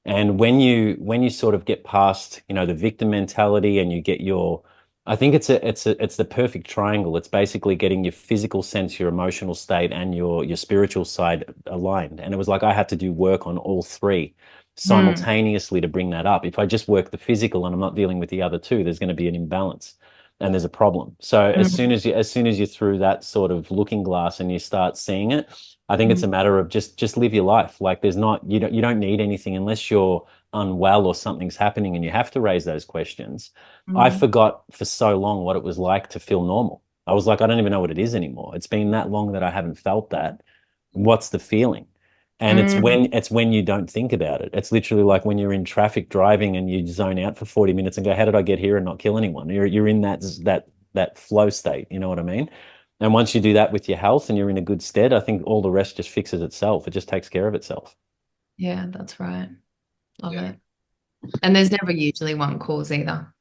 And when you sort of get past, the victim mentality, and you get I think it's the perfect triangle. It's basically getting your physical sense, your emotional state, and your spiritual side aligned. And it was like I had to do work on all three simultaneously to bring that up. If I just work the physical and I'm not dealing with the other two, there's going to be an imbalance and there's a problem. So as soon as you're through that sort of looking glass and you start seeing it, I think it's a matter of just live your life. Like you don't need anything unless you're unwell or something's happening and you have to raise those questions. I forgot for so long what it was like to feel normal. I was like, I don't even know what it is anymore. It's been that long that I haven't felt that. What's the feeling? And it's when you don't think about it. It's literally like when you're in traffic driving and you zone out for 40 minutes and go, how did I get here and not kill anyone? You're in that flow state, you know what I mean? And once you do that with your health and you're in a good stead, I think all the rest just fixes itself. It just takes care of itself. Yeah, that's right. Love it. And there's never usually one cause either.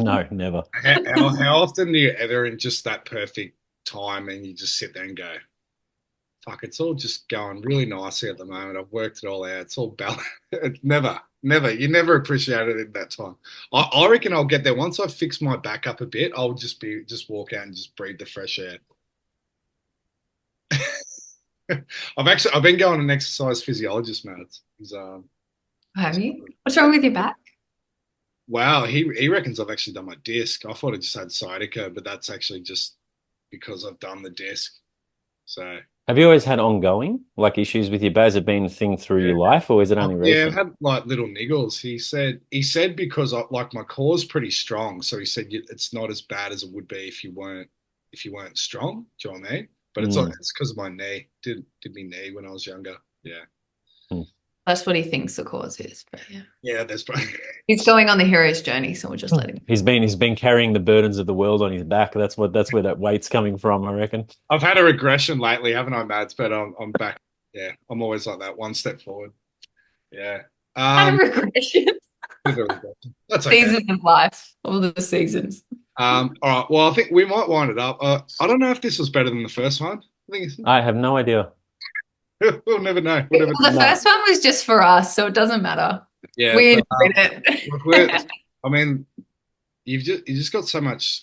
No, never. How often are you ever in just that perfect time and you just sit there and go, fuck, it's all just going really nicely at the moment. I've worked it all out. It's all balanced. Never. You never appreciate it in that time. I reckon I'll get there once I fix my back up a bit. I'll just walk out and just breathe the fresh air. I've been going to an exercise physiologist, man. Have you? What's wrong with your back? Wow, he reckons I've actually done my disc. I thought I just had sciatica, but that's actually just because I've done the disc. So. Have you always had ongoing issues with your back? Has it been a thing through your life, or is it only recent? Yeah, I've had little niggles. He said because my core's pretty strong, so he said it's not as bad as it would be if you weren't strong. Do you know what I mean? But it's because of my knee. Did me knee when I was younger. Yeah. That's what he thinks the cause is, but yeah. Yeah, that's probably. He's going on the hero's journey, so we'll just let him. He's been carrying the burdens of the world on his back. That's where that weight's coming from, I reckon. I've had a regression lately, haven't I, Mads? But I'm back. Yeah, I'm always like that, one step forward. Yeah. Had a regression. That's okay. Seasons of life, all the seasons. All right. Well, I think we might wind it up. I don't know if this was better than the first one. I have no idea. We'll never know. The first one was just for us, so it doesn't matter. Yeah, we enjoyed it. I mean, you just got so much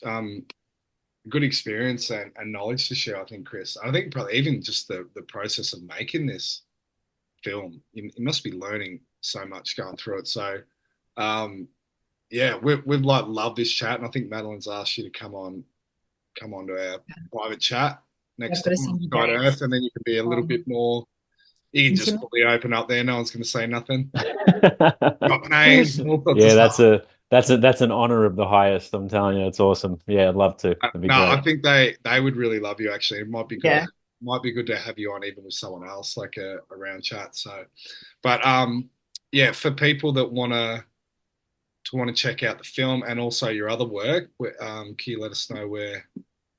good experience and knowledge to share. I think, Chris. I think probably even just the process of making this film, you must be learning so much going through it. So, yeah, we've loved this chat, and I think Madeleine's asked you to come on to our private chat next time on Earth, and then you can be a little bit more. You can just fully open up there. No one's going to say nothing. Got names. Yeah, that's an honor of the highest. I'm telling you, it's awesome. Yeah, I'd love to. No, I think they would really love you. Actually, it might be good. Yeah. Might be good to have you on even with someone else, like a round chat. So, but yeah, for people that want to check out the film and also your other work, can you let us know where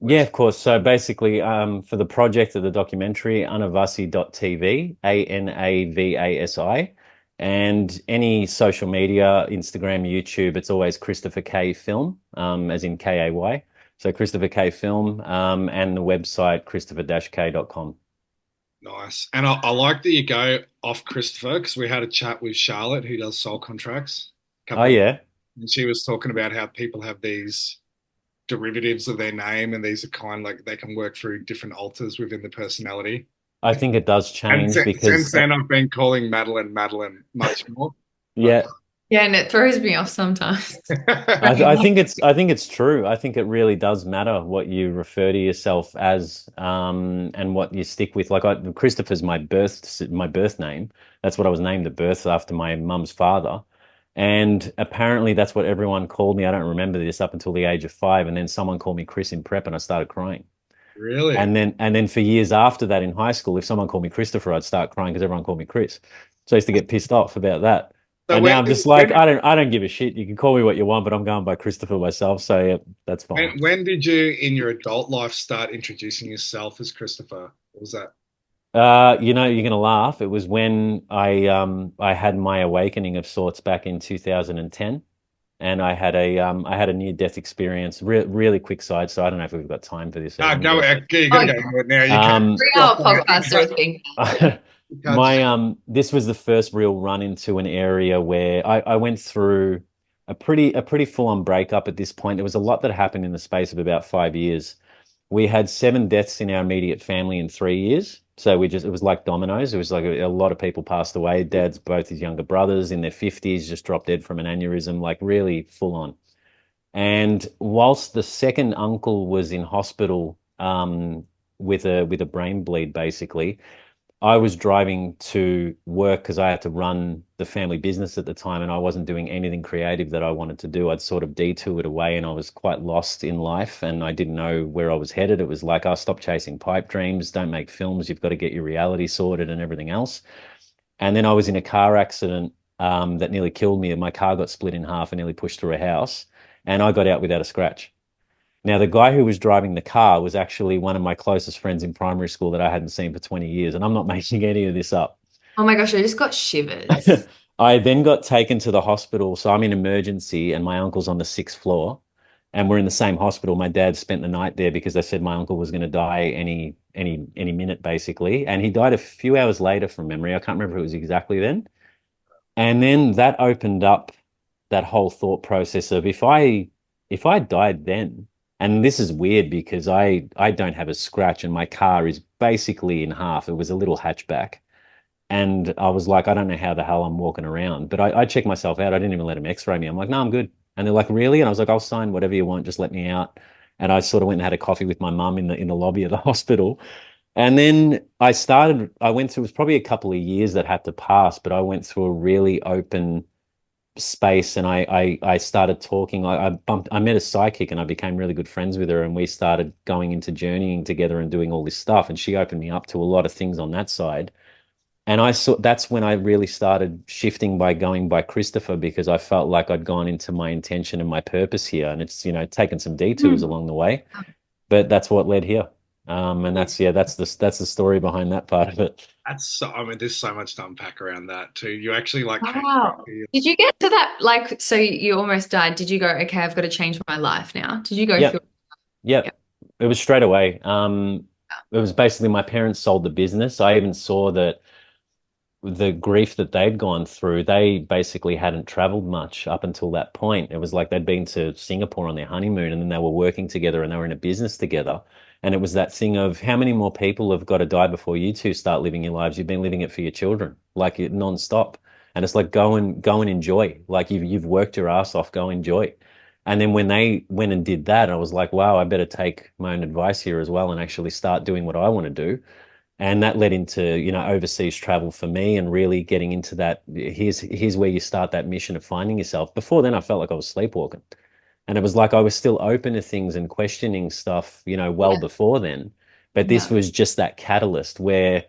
Yeah, of course. So basically, for the project of the documentary, Anavasi.tv, Anavasi, and any social media, Instagram, YouTube, it's always Christopher K Film, as in Kay. So Christopher K Film, and the website christopher-k.com. Nice. And I like that you go off Christopher because we had a chat with Charlotte who does soul contracts a Oh couple of, yeah. and she was talking about how people have these derivatives of their name and these are kind of like they can work through different alters within the personality. I think it does And change because since then, I've been calling Madeline much more. But yeah, Yeah, and it throws me off sometimes. I think it's true. I think it really does matter what you refer to yourself as, and what you stick with. Christopher's my birth name. That's what I was named at birth after my mum's father. And apparently that's what everyone called me. I don't remember this up until the age of 5. And then someone called me Chris in prep and I started crying. really? And then for years after that in high school, if someone called me Christopher, I'd start crying because everyone called me Chris. So I used to get pissed off about that. So And now I'm just like, I don't give a shit. You can call me what you want, but I'm going by Christopher myself. So yeah, that's fine. when did you in your adult life start introducing yourself as Christopher? What was that? You're gonna laugh. It was when I had my awakening of sorts back in 2010, and I had a near death experience. Really quick side. So I don't know if we've got time for this, Evan, Go, but you Oh, gotta go into it now. You can't. um, 3 hour podcast sort of thing. You can't just- my this was the first real run into an area where I went through a pretty full-on breakup at this point. There was a lot that happened in the space of about 5 years. We had 7 deaths in our immediate family in 3 years. So it was like dominoes. It was like a lot of people passed away. Dad's both his younger brothers in their 50s just dropped dead from an aneurysm, like really full on. And whilst the second uncle was in hospital, with a brain bleed, basically, I was driving to work because I had to run the family business at the time and I wasn't doing anything creative that I wanted to do. I'd sort of detoured away and I was quite lost in life and I didn't know where I was headed. It was like, oh, stop chasing pipe dreams, don't make films, you've got to get your reality sorted and everything else. And then I was in a car accident, that nearly killed me. And my car got split in half and nearly pushed through a house and I got out without a scratch. Now, the guy who was driving the car was actually one of my closest friends in primary school that I hadn't seen for 20 years. And I'm not making any of this up. Oh my gosh, I just got shivers. I then got taken to the hospital. So I'm in emergency and my uncle's on the 6th floor and we're in the same hospital. My dad spent the night there because they said my uncle was going to die any minute, basically. And he died a few hours later from memory. I can't remember if it was exactly then. And then that opened up that whole thought process of if I died then, and this is weird because I don't have a scratch and my car is basically in half. It was a little hatchback. And I was like, I don't know how the hell I'm walking around. But I checked myself out. I didn't even let them x-ray me. I'm like, no, I'm good. And they're like, really? And I was like, I'll sign whatever you want, just let me out. And I sort of went and had a coffee with my mum in the lobby of the hospital. And then I went through, it was probably a couple of years that had to pass, but I went through a really open space and I started talking. I met a psychic and I became really good friends with her and we started going into journeying together and doing all this stuff. And she opened me up to a lot of things on that side. And I saw that's when I really started shifting by going by Christopher because I felt like I'd gone into my intention and my purpose here. And it's, taken some detours along the way, but that's what led here. And that's the story behind that part of it. I mean, there's so much to unpack around that too. You actually like Wow. Did you get to that? Like, so you almost died. Did you go, okay, I've got to change my life now? Did you go Yeah. through? Yeah. Yeah. It was straight away. It was basically my parents sold the business. I even saw that the grief that they'd gone through, they basically hadn't traveled much up until that point. It was like they'd been to Singapore on their honeymoon and then they were working together and they were in a business together. And it was that thing of how many more people have got to die before you two start living your lives? You've been living it for your children, like it nonstop. And it's like go and enjoy. Like you've worked your ass off, go enjoy. And then when they went and did that, I was like, wow, I better take my own advice here as well and actually start doing what I want to do. And that led into, overseas travel for me and really getting into that. Here's where you start that mission of finding yourself. Before then, I felt like I was sleepwalking. And it was like I was still open to things and questioning stuff, well Yeah. before then. But this Yeah. was just that catalyst where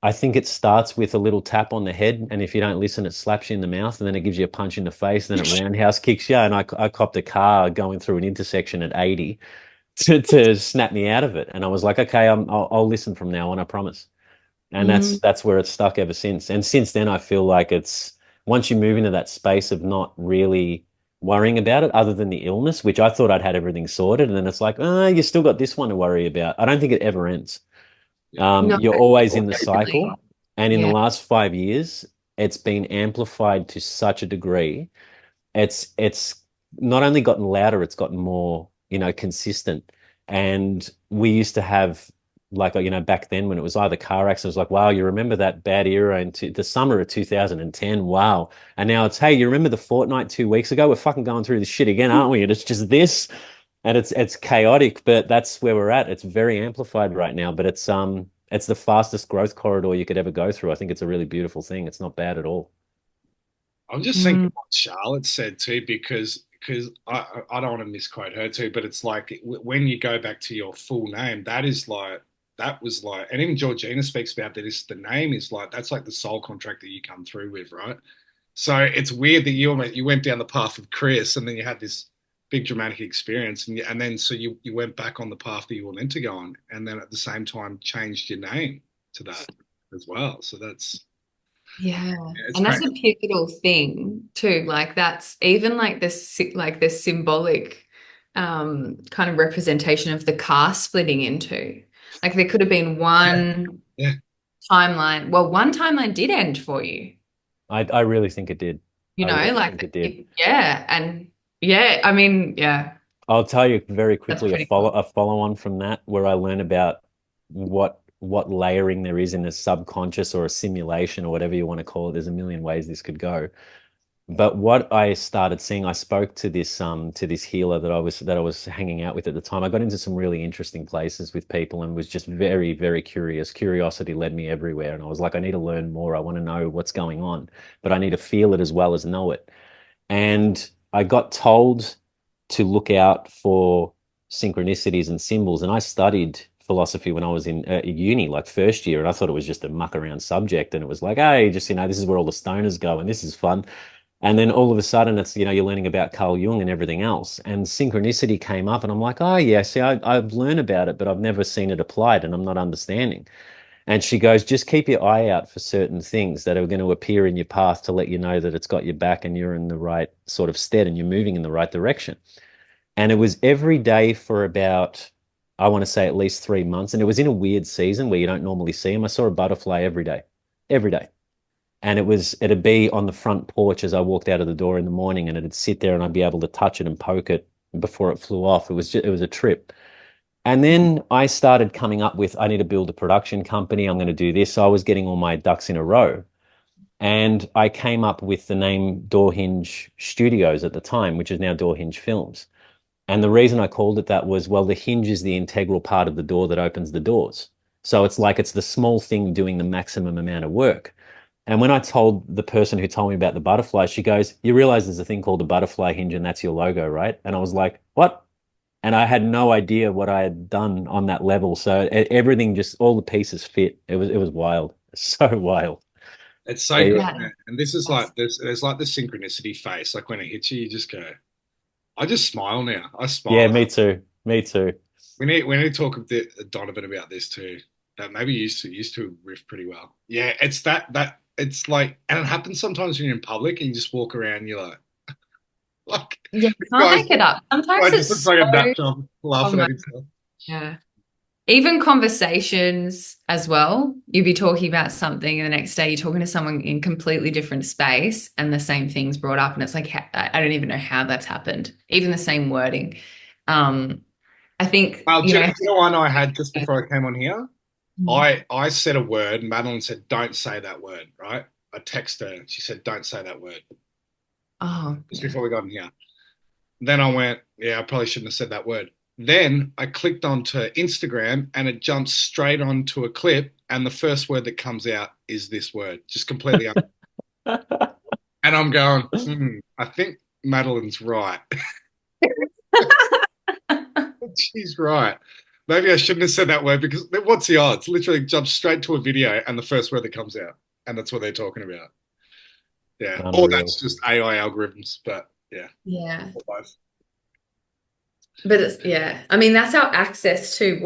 I think it starts with a little tap on the head. And if you don't listen, it slaps you in the mouth and then it gives you a punch in the face. Then it roundhouse kicks you. And I copped a car going through an intersection at 80. to snap me out of it. And I was like, okay, I'll listen from now on, I promise. And Mm. that's where it's stuck ever since. And since then, I feel like it's once you move into that space of not really worrying about it, other than the illness, which I thought I'd had everything sorted, and then it's like, oh, you still got this one to worry about. I don't think it ever ends. Yeah. No, You're always in the definitely. cycle, and in the Yeah. last 5 years, it's been amplified to such a degree. It's not only gotten louder, it's gotten more, consistent. And we used to have like, back then when it was either car accidents, like, wow, you remember that bad era into the summer of 2010? Wow. And now it's, hey, you remember the fortnight 2 weeks ago? We're fucking going through this shit again, aren't we? And it's just this, and it's chaotic, but that's where we're at. It's very amplified right now, but it's the fastest growth corridor you could ever go through. I think it's a really beautiful thing. It's not bad at all. I'm just thinking Mm. what Charlotte said too, because I don't want to misquote her too, but it's like when you go back to your full name, that was like, and even Georgina speaks about that. Is the name is like that's like the soul contract that you come through with, right? So it's weird that you went down the path of Chris, and then you had this big dramatic experience, and then so you went back on the path that you were meant to go on, and then at the same time changed your name to that as well. So that's Yeah. yeah, it's And that's great. a pivotal thing too. Like that's even like this symbolic kind of representation of the car splitting into. Like there could have been Yeah, one yeah. timeline. Well, one timeline did end for you, I really think it did. you I know, really like think it did. yeah. And yeah, I mean, yeah, I'll tell you very that's quickly pretty cool. a follow on from that where I learn about what layering there is in a subconscious or a simulation or whatever you want to call it. There's a million ways this could go. But what I started seeing, I spoke to this healer that I was hanging out with at the time. I got into some really interesting places with people and was just very, very curious. Curiosity led me everywhere. And I was like, I need to learn more. I want to know what's going on, but I need to feel it as well as know it. And I got told to look out for synchronicities and symbols. And I studied philosophy when I was in uni, like first year, and I thought it was just a muck around subject. And it was like, hey, just, this is where all the stoners go and this is fun. And then all of a sudden it's, you're learning about Carl Jung and everything else. And synchronicity came up and I'm like, oh yeah, see, I've learned about it, but I've never seen it applied and I'm not understanding. And she goes, just keep your eye out for certain things that are going to appear in your path to let you know that it's got your back and you're in the right sort of stead and you're moving in the right direction. And it was every day for about, I want to say at least 3 months. And it was in a weird season where you don't normally see them. I saw a butterfly every day. And it'd be on the front porch as I walked out of the door in the morning and it'd sit there and I'd be able to touch it and poke it before it flew off. It was a trip. And then I started coming up with, I need to build a production company. I'm going to do this. So I was getting all my ducks in a row. And I came up with the name Doorhinge Studios at the time, which is now Doorhinge Films. And the reason I called it that was, well, the hinge is the integral part of the door that opens the doors. So it's like it's the small thing doing the maximum amount of work. And when I told the person who told me about the butterfly, she goes, you realize there's a thing called a butterfly hinge and that's your logo, right? And I was like, what? And I had no idea what I had done on that level. So everything just all the pieces fit. It was wild. So wild. It's so But good, yeah, That man. And this is is like there's like the synchronicity face. Like when it hits you, you just go. I just smile now. I yeah, smile. me too. Me too. We need to talk a bit Donovan about this too. That maybe used to riff pretty well. Yeah, it's that it's like, and it happens sometimes when you're in public and you just walk around. And you're like yeah, you this can't guy's make it up. guy Sometimes just it's looks so like a nut job oh laughing my, at himself. yeah. Even conversations as well. You'd be talking about something, and the next day you're talking to someone in completely different space, and the same thing's brought up, and it's like I don't even know how that's happened. Even the same wording. Um, I think Well, do you know one I had just before I came on here? I said a word, and Madeline said, "Don't say that word." Right? I texted her, and she said, "Don't say that word." Oh, Just yeah. before we got in here. Then I went, "Yeah, I probably shouldn't have said that word." Then I clicked onto Instagram, and it jumps straight onto a clip, and the first word that comes out is this word, just completely. And I'm going, I think Madeline's right. She's right. Maybe I shouldn't have said that word because what's the odds? Literally jump straight to a video and the first word that comes out. And that's what they're talking about. Yeah. Or Unreal. that's just AI algorithms. But yeah, Yeah. or both. But it's, yeah, I mean, that's our access to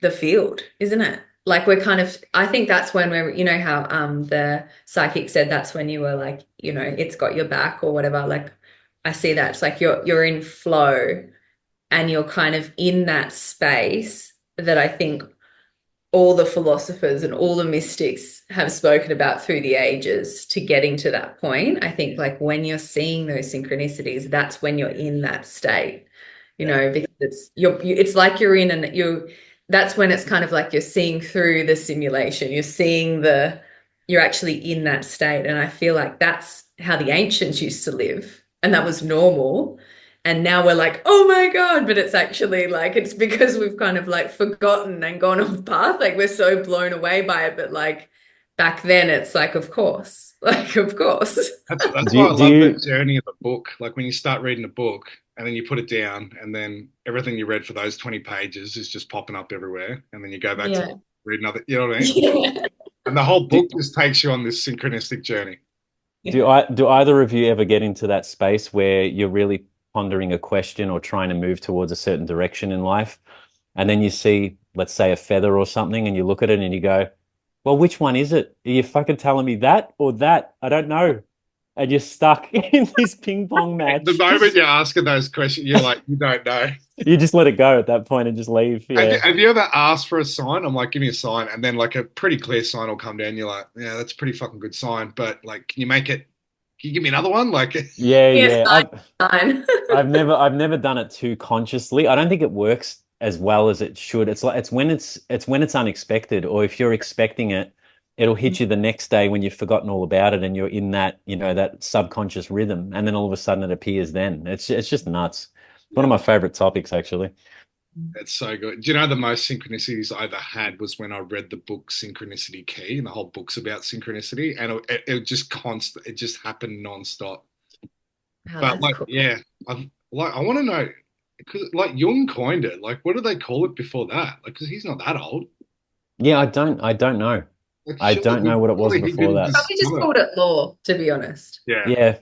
the field, isn't it? Like we're kind of, I think that's when we're, how the psychic said that's when you were like, it's got your back or whatever. Like I see that it's like you're in flow and you're kind of in that space that I think all the philosophers and all the mystics have spoken about through the ages to getting to that point. I think like when you're seeing those synchronicities, that's when you're in that state, because it's like you're in that's when it's kind of like you're seeing through the simulation. You're actually in that state. And I feel like that's how the ancients used to live. And that was normal. And now we're like, oh my God, but it's actually like, it's because we've kind of like forgotten and gone off path. Like we're so blown away by it. But like back then it's like, of course, like, of course. That's why I love the journey of the book. Like when you start reading a book and then you put it down and then everything you read for those 20 pages is just popping up everywhere. And then you go back to read another, you know what I mean? Yeah. And the whole book just takes you on this synchronistic journey. Do either of you ever get into that space where you're really pondering a question or trying to move towards a certain direction in life, and then you see, let's say, a feather or something, and you look at it and you go, well, which one is it? Are you fucking telling me that or that? I don't know. And you're stuck in this ping pong match. The moment you're asking those questions, you're like, you don't know. You just let it go at that point and just leave. Yeah. Have you ever asked for a sign? I'm like, give me a sign. And then like a pretty clear sign will come down. You're like, yeah, that's a pretty fucking good sign. But like, can you give me another one? Like, yeah. Sign. I've never done it too consciously. I don't think it works as well as it should. It's like, it's when it's unexpected, or if you're expecting it, it'll hit you the next day when you've forgotten all about it and you're in that, that subconscious rhythm. And then all of a sudden it appears then. It's just nuts. One of my favorite topics, actually. It's so good. Do you know the most synchronicities I ever had was when I read the book Synchronicity Key, and the whole book's about synchronicity, and it just it just happened nonstop. Oh, but like, cool. Yeah, I want to know, because like Jung coined it. Like, what did they call it before that? Like, because he's not that old. Yeah, I don't know. Like, I don't know what it was before that. Probably just called it law, to be honest. Yeah,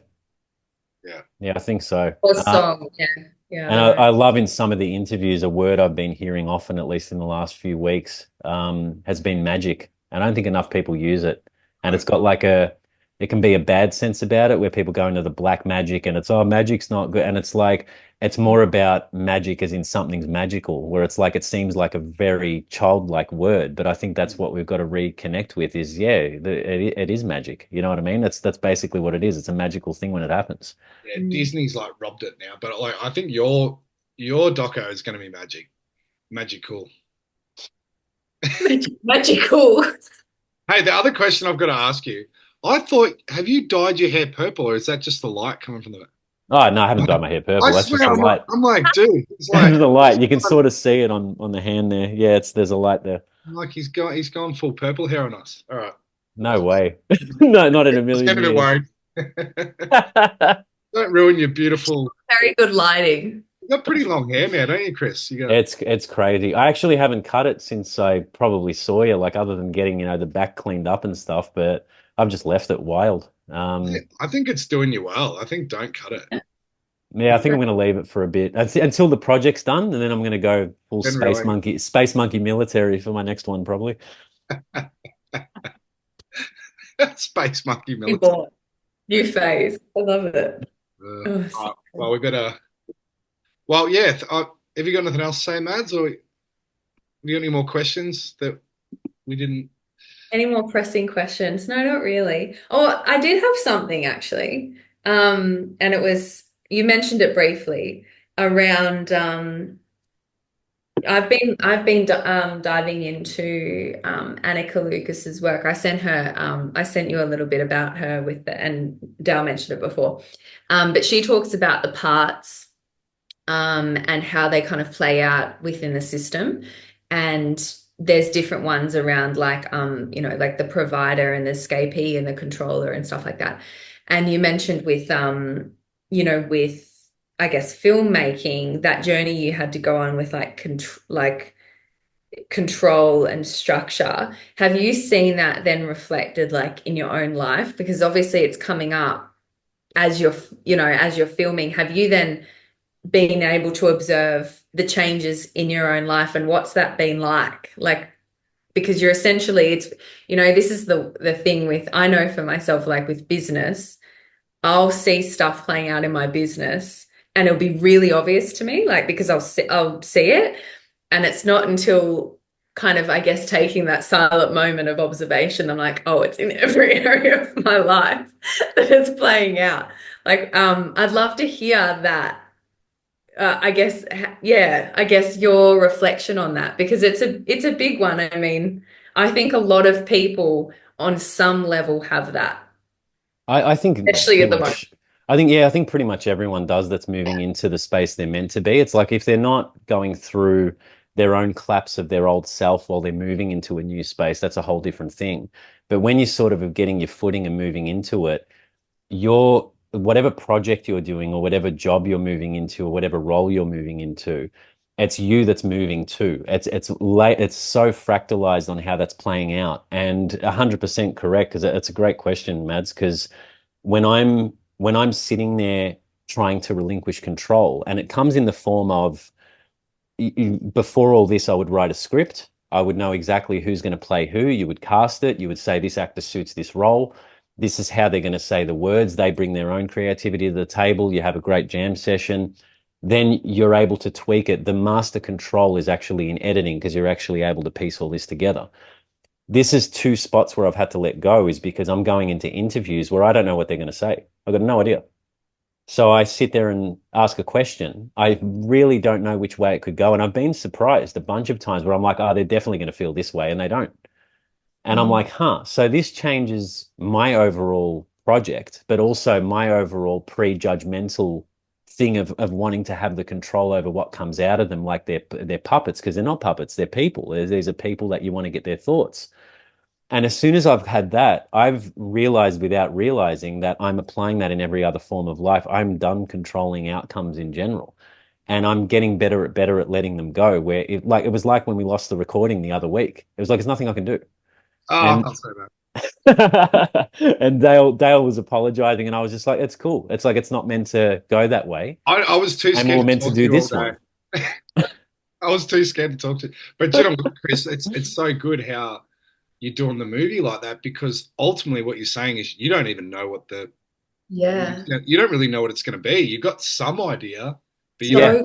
I think so. Or song, yeah. And I love in some of the interviews, a word I've been hearing often, at least in the last few weeks, has been magic. I don't think enough people use it. And it's got like it can be a bad sense about it where people go into the black magic and it's, oh, magic's not good. And it's like, it's more about magic as in something's magical, where it's like, it seems like a very childlike word. But I think that's what we've got to reconnect with is, it is magic. You know what I mean? That's basically what it is. It's a magical thing when it happens. Yeah, Disney's like robbed it now. But like, I think your doco is going to be magical. Magical. Hey, the other question I've got to ask you, I thought, have you dyed your hair purple, or is that just the light coming from the... Oh, no, I haven't dyed my hair purple. That's just the light. I'm like, dude. It's like, the light. You can sort of see it on the hand there. Yeah, there's a light there. Like he's gone full purple hair on us. All right. No way. No, not in a million years. I'm getting worried. Don't ruin your beautiful... Very good lighting. You got pretty long hair now, don't you, Chris? It's crazy. I actually haven't cut it since I probably saw you, like other than getting, the back cleaned up and stuff, but I've just left it wild. I think it's doing you well. I think don't cut it. Yeah, I think I'm going to leave it for a bit until the project's done, and then I'm going to go full space monkey military for my next one, probably. Space monkey military. New phase. I love it. Well, we better. Well, yeah. Have you got anything else to say, Mads, or you got any more questions that we didn't? Any more pressing questions? No, not really. Oh, I did have something actually. And it was, you mentioned it briefly around, I've been diving into Annika Lucas's work. I sent you a little bit about her and Dale mentioned it before. But she talks about the parts and how they kind of play out within the system. And there's different ones around like like the provider and the escapee and the controller and stuff like that. And you mentioned with with I guess filmmaking, that journey you had to go on with control and structure. Have you seen that then reflected like in your own life? Because obviously it's coming up as you're filming. Have you then being able to observe the changes in your own life, and what's that been like, because you're essentially, it's, this is the thing with, I know for myself, like with business, I'll see stuff playing out in my business and it'll be really obvious to me, like, because I'll see it. And it's not until kind of, I guess, taking that silent moment of observation, I'm like, oh, it's in every area of my life that it's playing out. Like, I'd love to hear that. I guess, yeah, I guess your reflection on that, because it's a big one. I mean, I think a lot of people on some level have that, I think especially pretty at the moment. much, I think pretty much everyone does that's moving into the space they're meant to be. It's like if they're not going through their own collapse of their old self while they're moving into a new space, that's a whole different thing. But when you're sort of getting your footing and moving into it, your whatever project you're doing or whatever job you're moving into or whatever role you're moving into, it's you that's moving too. It's so fractalized on how that's playing out, and 100% correct, because it's a great question, Mads, because when I'm sitting there trying to relinquish control, and it comes in the form of, before all this, I would write a script. I would know exactly who's going to play who. You would cast it. You would say this actor suits this role. This is how they're going to say the words. They bring their own creativity to the table. You have a great jam session. Then you're able to tweak it. The master control is actually in editing, because you're actually able to piece all this together. This is two spots where I've had to let go, is because I'm going into interviews where I don't know what they're going to say. I've got no idea. So I sit there and ask a question. I really don't know which way it could go. And I've been surprised a bunch of times where I'm like, oh, they're definitely going to feel this way, and they don't. And I'm like, huh, so this changes my overall project, but also my overall prejudgmental thing of wanting to have the control over what comes out of them, like they're puppets, because they're not puppets, they're people. These are people that you want to get their thoughts. And as soon as I've had that, I've realized without realizing that I'm applying that in every other form of life. I'm done controlling outcomes in general. And I'm getting better at letting them go. Where it was like when we lost the recording the other week. It was like, there's nothing I can do. Oh, And I'll say that. and Dale was apologizing, and I was just like, it's cool. It's like, it's not meant to go that way. I was too And we were scared to meant to talk to do you all this day. one. I was too scared to talk to you. But you know what, Chris, it's so good how you're doing the movie like that, because ultimately what you're saying is you don't even know what Yeah. you don't really know what it's going to be. You've got some idea, but Yeah.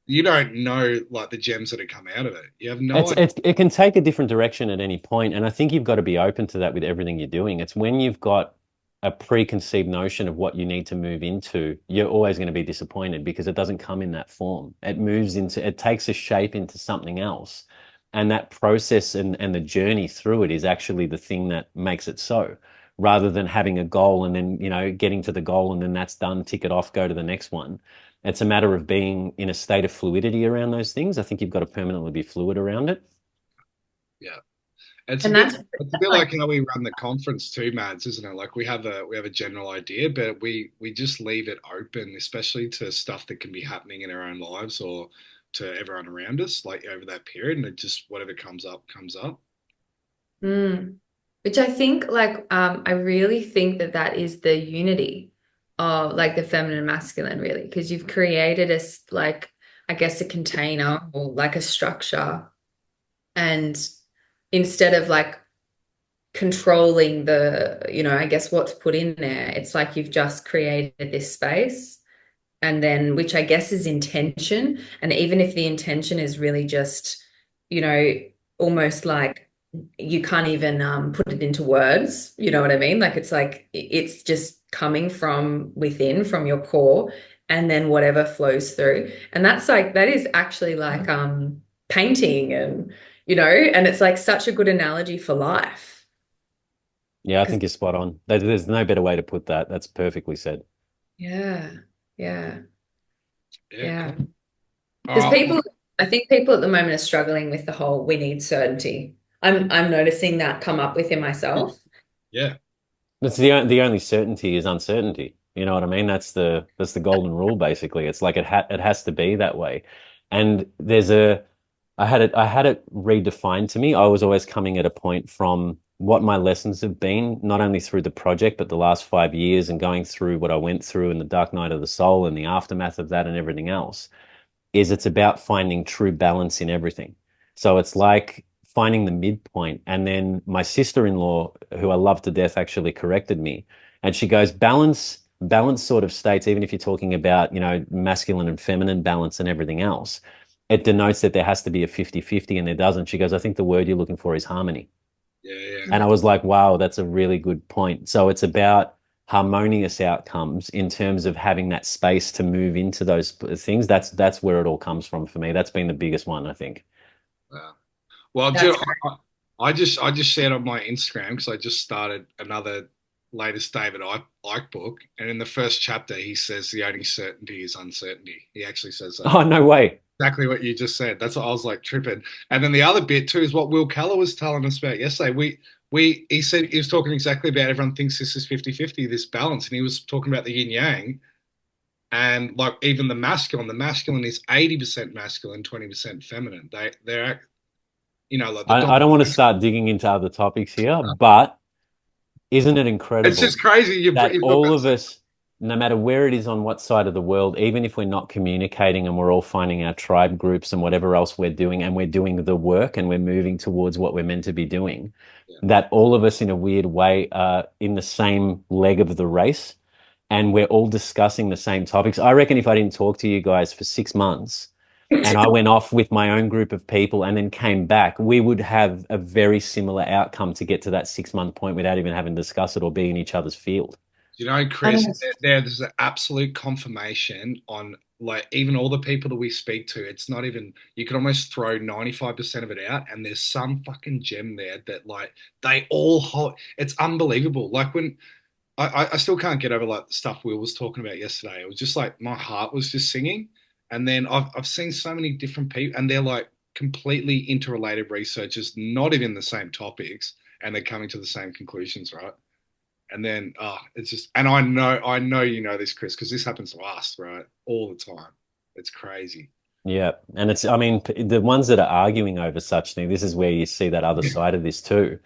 you don't know like the gems that have come out of it. You have no idea. It can take a different direction at any point, and I think you've got to be open to that with everything you're doing. It's when you've got a preconceived notion of what you need to move into, you're always going to be disappointed, because it doesn't come in that form. It takes a shape into something else. And that process and the journey through it is actually the thing that makes it so, rather than having a goal and then, getting to the goal and then that's done, tick it off, go to the next one. It's a matter of being in a state of fluidity around those things. I think you've got to permanently be fluid around it. Yeah. It's And it's a bit like how we run the conference too, Mads, isn't it? Like we have a general idea, but we just leave it open, especially to stuff that can be happening in our own lives or to everyone around us, like over that period, and it just whatever comes up, comes up. Which I think, like, I really think that is the unity of like the feminine and masculine, really, because you've created like, I guess, a container or like a structure, and instead of like controlling I guess what's put in there, it's like you've just created this space, and then, which I guess is intention. And even if the intention is really just, almost like you can't even put it into words, you know what I mean? Like it's just coming from within, from your core, and then whatever flows through. And that is actually like painting, and and it's like such a good analogy for life. Yeah, I think you're spot on. There's no better way to put that. That's perfectly said. Yeah. Yeah. Because I think people at the moment are struggling with the whole "we need certainty." I'm noticing that come up within myself. Yeah. That's the only certainty is uncertainty. You know what I mean? That's the golden rule, basically. It's like it has to be that way. And I had it redefined to me. I was always coming at a point from what my lessons have been, not only through the project, but the last 5 years and going through what I went through in the dark night of the soul and the aftermath of that and everything else, is it's about finding true balance in everything. So it's like finding the midpoint. And then my sister-in-law, who I love to death, actually corrected me. And she goes, balance sort of states, even if you're talking about, masculine and feminine balance and everything else, it denotes that there has to be a 50-50, and there doesn't. She goes, I think the word you're looking for is harmony. Yeah. And I was like, wow, that's a really good point. So it's about harmonious outcomes in terms of having that space to move into those things. That's where it all comes from for me. That's been the biggest one, I think. Wow. Well, That's I just shared on my Instagram because I just started another latest David Icke book, and in the first chapter he says the only certainty is uncertainty. He actually says that. Oh, no way. Exactly what you just said. That's what I was like tripping. And then the other bit too is what Will Keller was telling us about yesterday. He said he was talking exactly about everyone thinks this is 50-50, this balance, and he was talking about the yin yang. And like even the masculine is 80% masculine, 20% feminine. They're like the I don't want to start digging into other topics here, but isn't it it's incredible just crazy. that You've got all about of us, no matter where it is on what side of the world, even if we're not communicating and we're all finding our tribe groups and whatever else we're doing, and we're doing the work and we're moving towards what we're meant to be doing, yeah. that all of us in a weird way are in the same leg of the race, and we're all discussing the same topics. I reckon if I didn't talk to you guys for 6 months and I went off with my own group of people and then came back, we would have a very similar outcome to get to that 6 month point without even having to discuss it or be in each other's field. Chris, there's an absolute confirmation on like even all the people that we speak to. It's not even, you can almost throw 95% of it out, and there's some fucking gem there that like they all hold. It's unbelievable. Like when I still can't get over like the stuff Will was talking about yesterday. It was just like my heart was just singing. And then I've seen so many different people, and they're like completely interrelated researchers, not even the same topics, and they're coming to the same conclusions, right? And then it's just, and I know you know this, Chris, because this happens to us, right, all the time. It's crazy. Yeah. And it's, I mean, the ones that are arguing over such thing, this is where you see that other side of this too.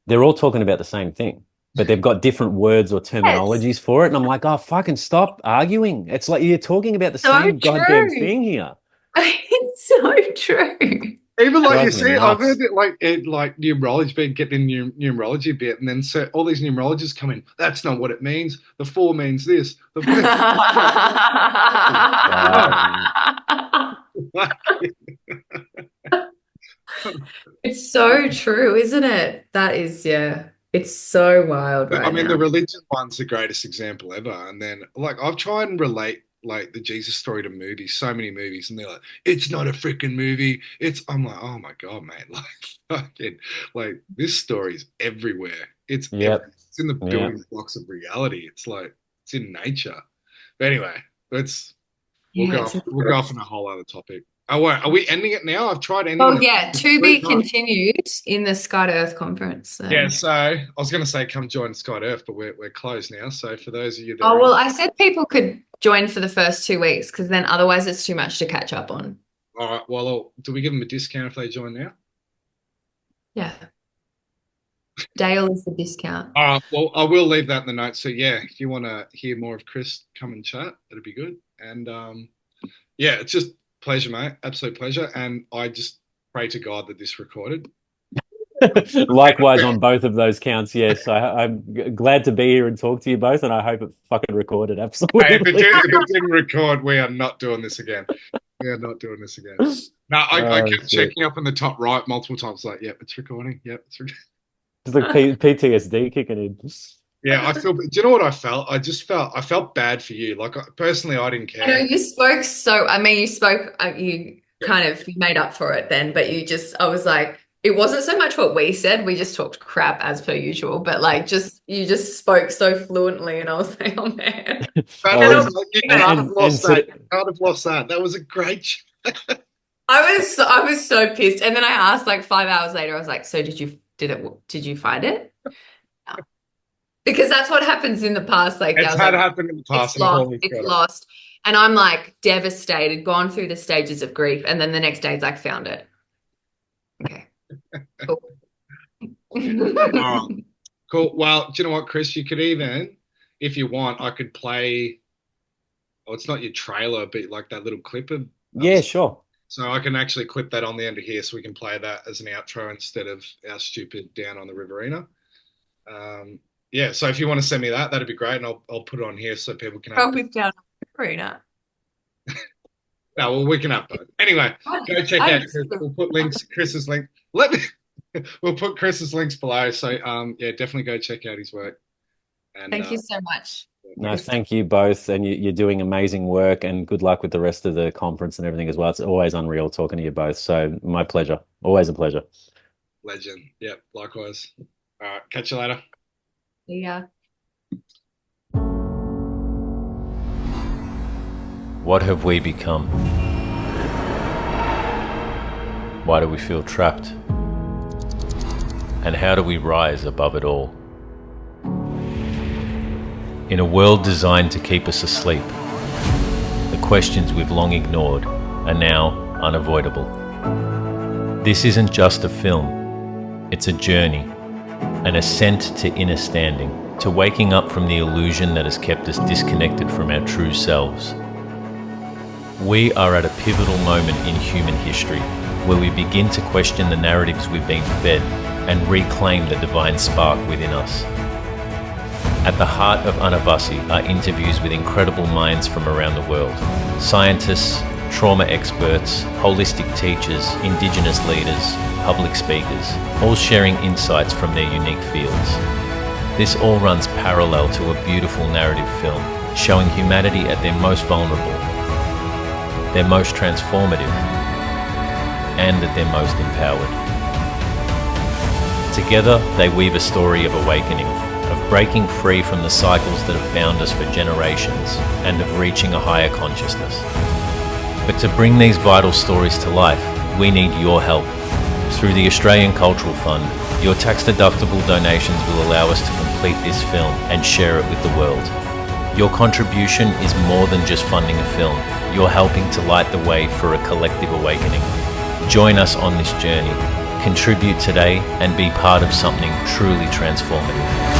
They're all talking about the same thing, but they've got different words or yes. terminologies for it. And I'm like, oh, fucking stop arguing. It's like you're talking about the So same goddamn true. thing here. It's so true. Even like you Drives me see, I've nuts. heard it like numerology, been getting numerology a bit, and then so all these numerologists come in. That's not what it means. The four means this. It's so true, isn't it? That is, yeah. It's so wild I right mean, now. the religion one's the greatest example ever. And then, like, I've tried and relate like the Jesus story to movies, so many movies, and they're like, "It's not a freaking movie." I'm like, "Oh my god, man!" Like, fucking, like this story's everywhere. It's Yep. everywhere. It's in the Yeah. building blocks of reality. It's like it's in nature. But anyway, we'll Yeah, go off, we'll go off on a whole other topic. Oh, wait, are we ending it now? I've tried ending well, it yeah, to three be times. continued in the Sky to Earth conference. So. Yeah, so I was going to say come join Sky Earth, but we're closed now. So for those of you that Oh, are well, I said people could join for the first 2 weeks because then otherwise it's too much to catch up on. all right, well, do we give them a discount if they join now? Yeah. Dale is the discount. All right, well, I will leave that in the notes. So yeah, if you want to hear more of Chris, come and chat. It'd be good. And yeah, it's just pleasure, mate. Absolute pleasure. And I just pray to God that this recorded. Likewise on both of those counts, yes. I'm glad to be here and talk to you both, and I hope it fucking recorded. Hey, Absolutely. if it didn't record, we are not doing this again. We are not doing this again. No, I Oh, kept shit. checking up in the top right multiple times, like, yep, it's recording. Yep, it's recording. It's like PTSD kicking in. Yeah, I feel. Do you know what I felt? I felt bad for you. Like personally, I didn't I know care. you spoke so, I mean, you spoke, you kind of made up for it then, but I was like, it wasn't so much what we said. We just talked crap as per usual, but like you just spoke so fluently and I was like, oh man. Oh, You can't have lost that. You can't have lost that. That was a great. I was so pissed. And then I asked like 5 hours later, I was like, so did you find it? No. Because that's what happens in the past. Like It's I was had like, happened in the past. it's lost. And I'm like devastated, gone through the stages of grief. And then the next day it's like, found it. Okay. Cool. Oh, cool. Well, do you know what, Chris? You could even, if you want, I could play. Oh, it's not your trailer, but like that little clip of. Yeah, sure. So I can actually clip that on the end of here, so we can play that as an outro instead of our stupid down on the Riverina. Yeah. So if you want to send me that, that'd be great, and I'll put it on here so people can have. Probably down arena. No, well, we can have both. Anyway, go check out. We'll put links. Chris's link. We'll put Chris's links below. So yeah, definitely go check out his work. And thank you so much. No, thank you both, and you're doing amazing work, and good luck with the rest of the conference and everything as well. It's always unreal talking to you both. So my pleasure. Always a pleasure. Legend. Yep, likewise. All right, catch you later. Yeah. What have we become? Why do we feel trapped? And how do we rise above it all? In a world designed to keep us asleep, the questions we've long ignored are now unavoidable. This isn't just a film, it's a journey, an ascent to inner standing, to waking up from the illusion that has kept us disconnected from our true selves. We are at a pivotal moment in human history where we begin to question the narratives we've been fed and reclaim the divine spark within us. At the heart of Anavasi are interviews with incredible minds from around the world. Scientists, trauma experts, holistic teachers, indigenous leaders, public speakers, all sharing insights from their unique fields. This all runs parallel to a beautiful narrative film, showing humanity at their most vulnerable, their most transformative, and at their most empowered. Together, they weave a story of awakening, of breaking free from the cycles that have bound us for generations, and of reaching a higher consciousness. But to bring these vital stories to life, we need your help. Through the Australian Cultural Fund, your tax-deductible donations will allow us to complete this film and share it with the world. Your contribution is more than just funding a film. You're helping to light the way for a collective awakening. Join us on this journey. Contribute today and be part of something truly transformative.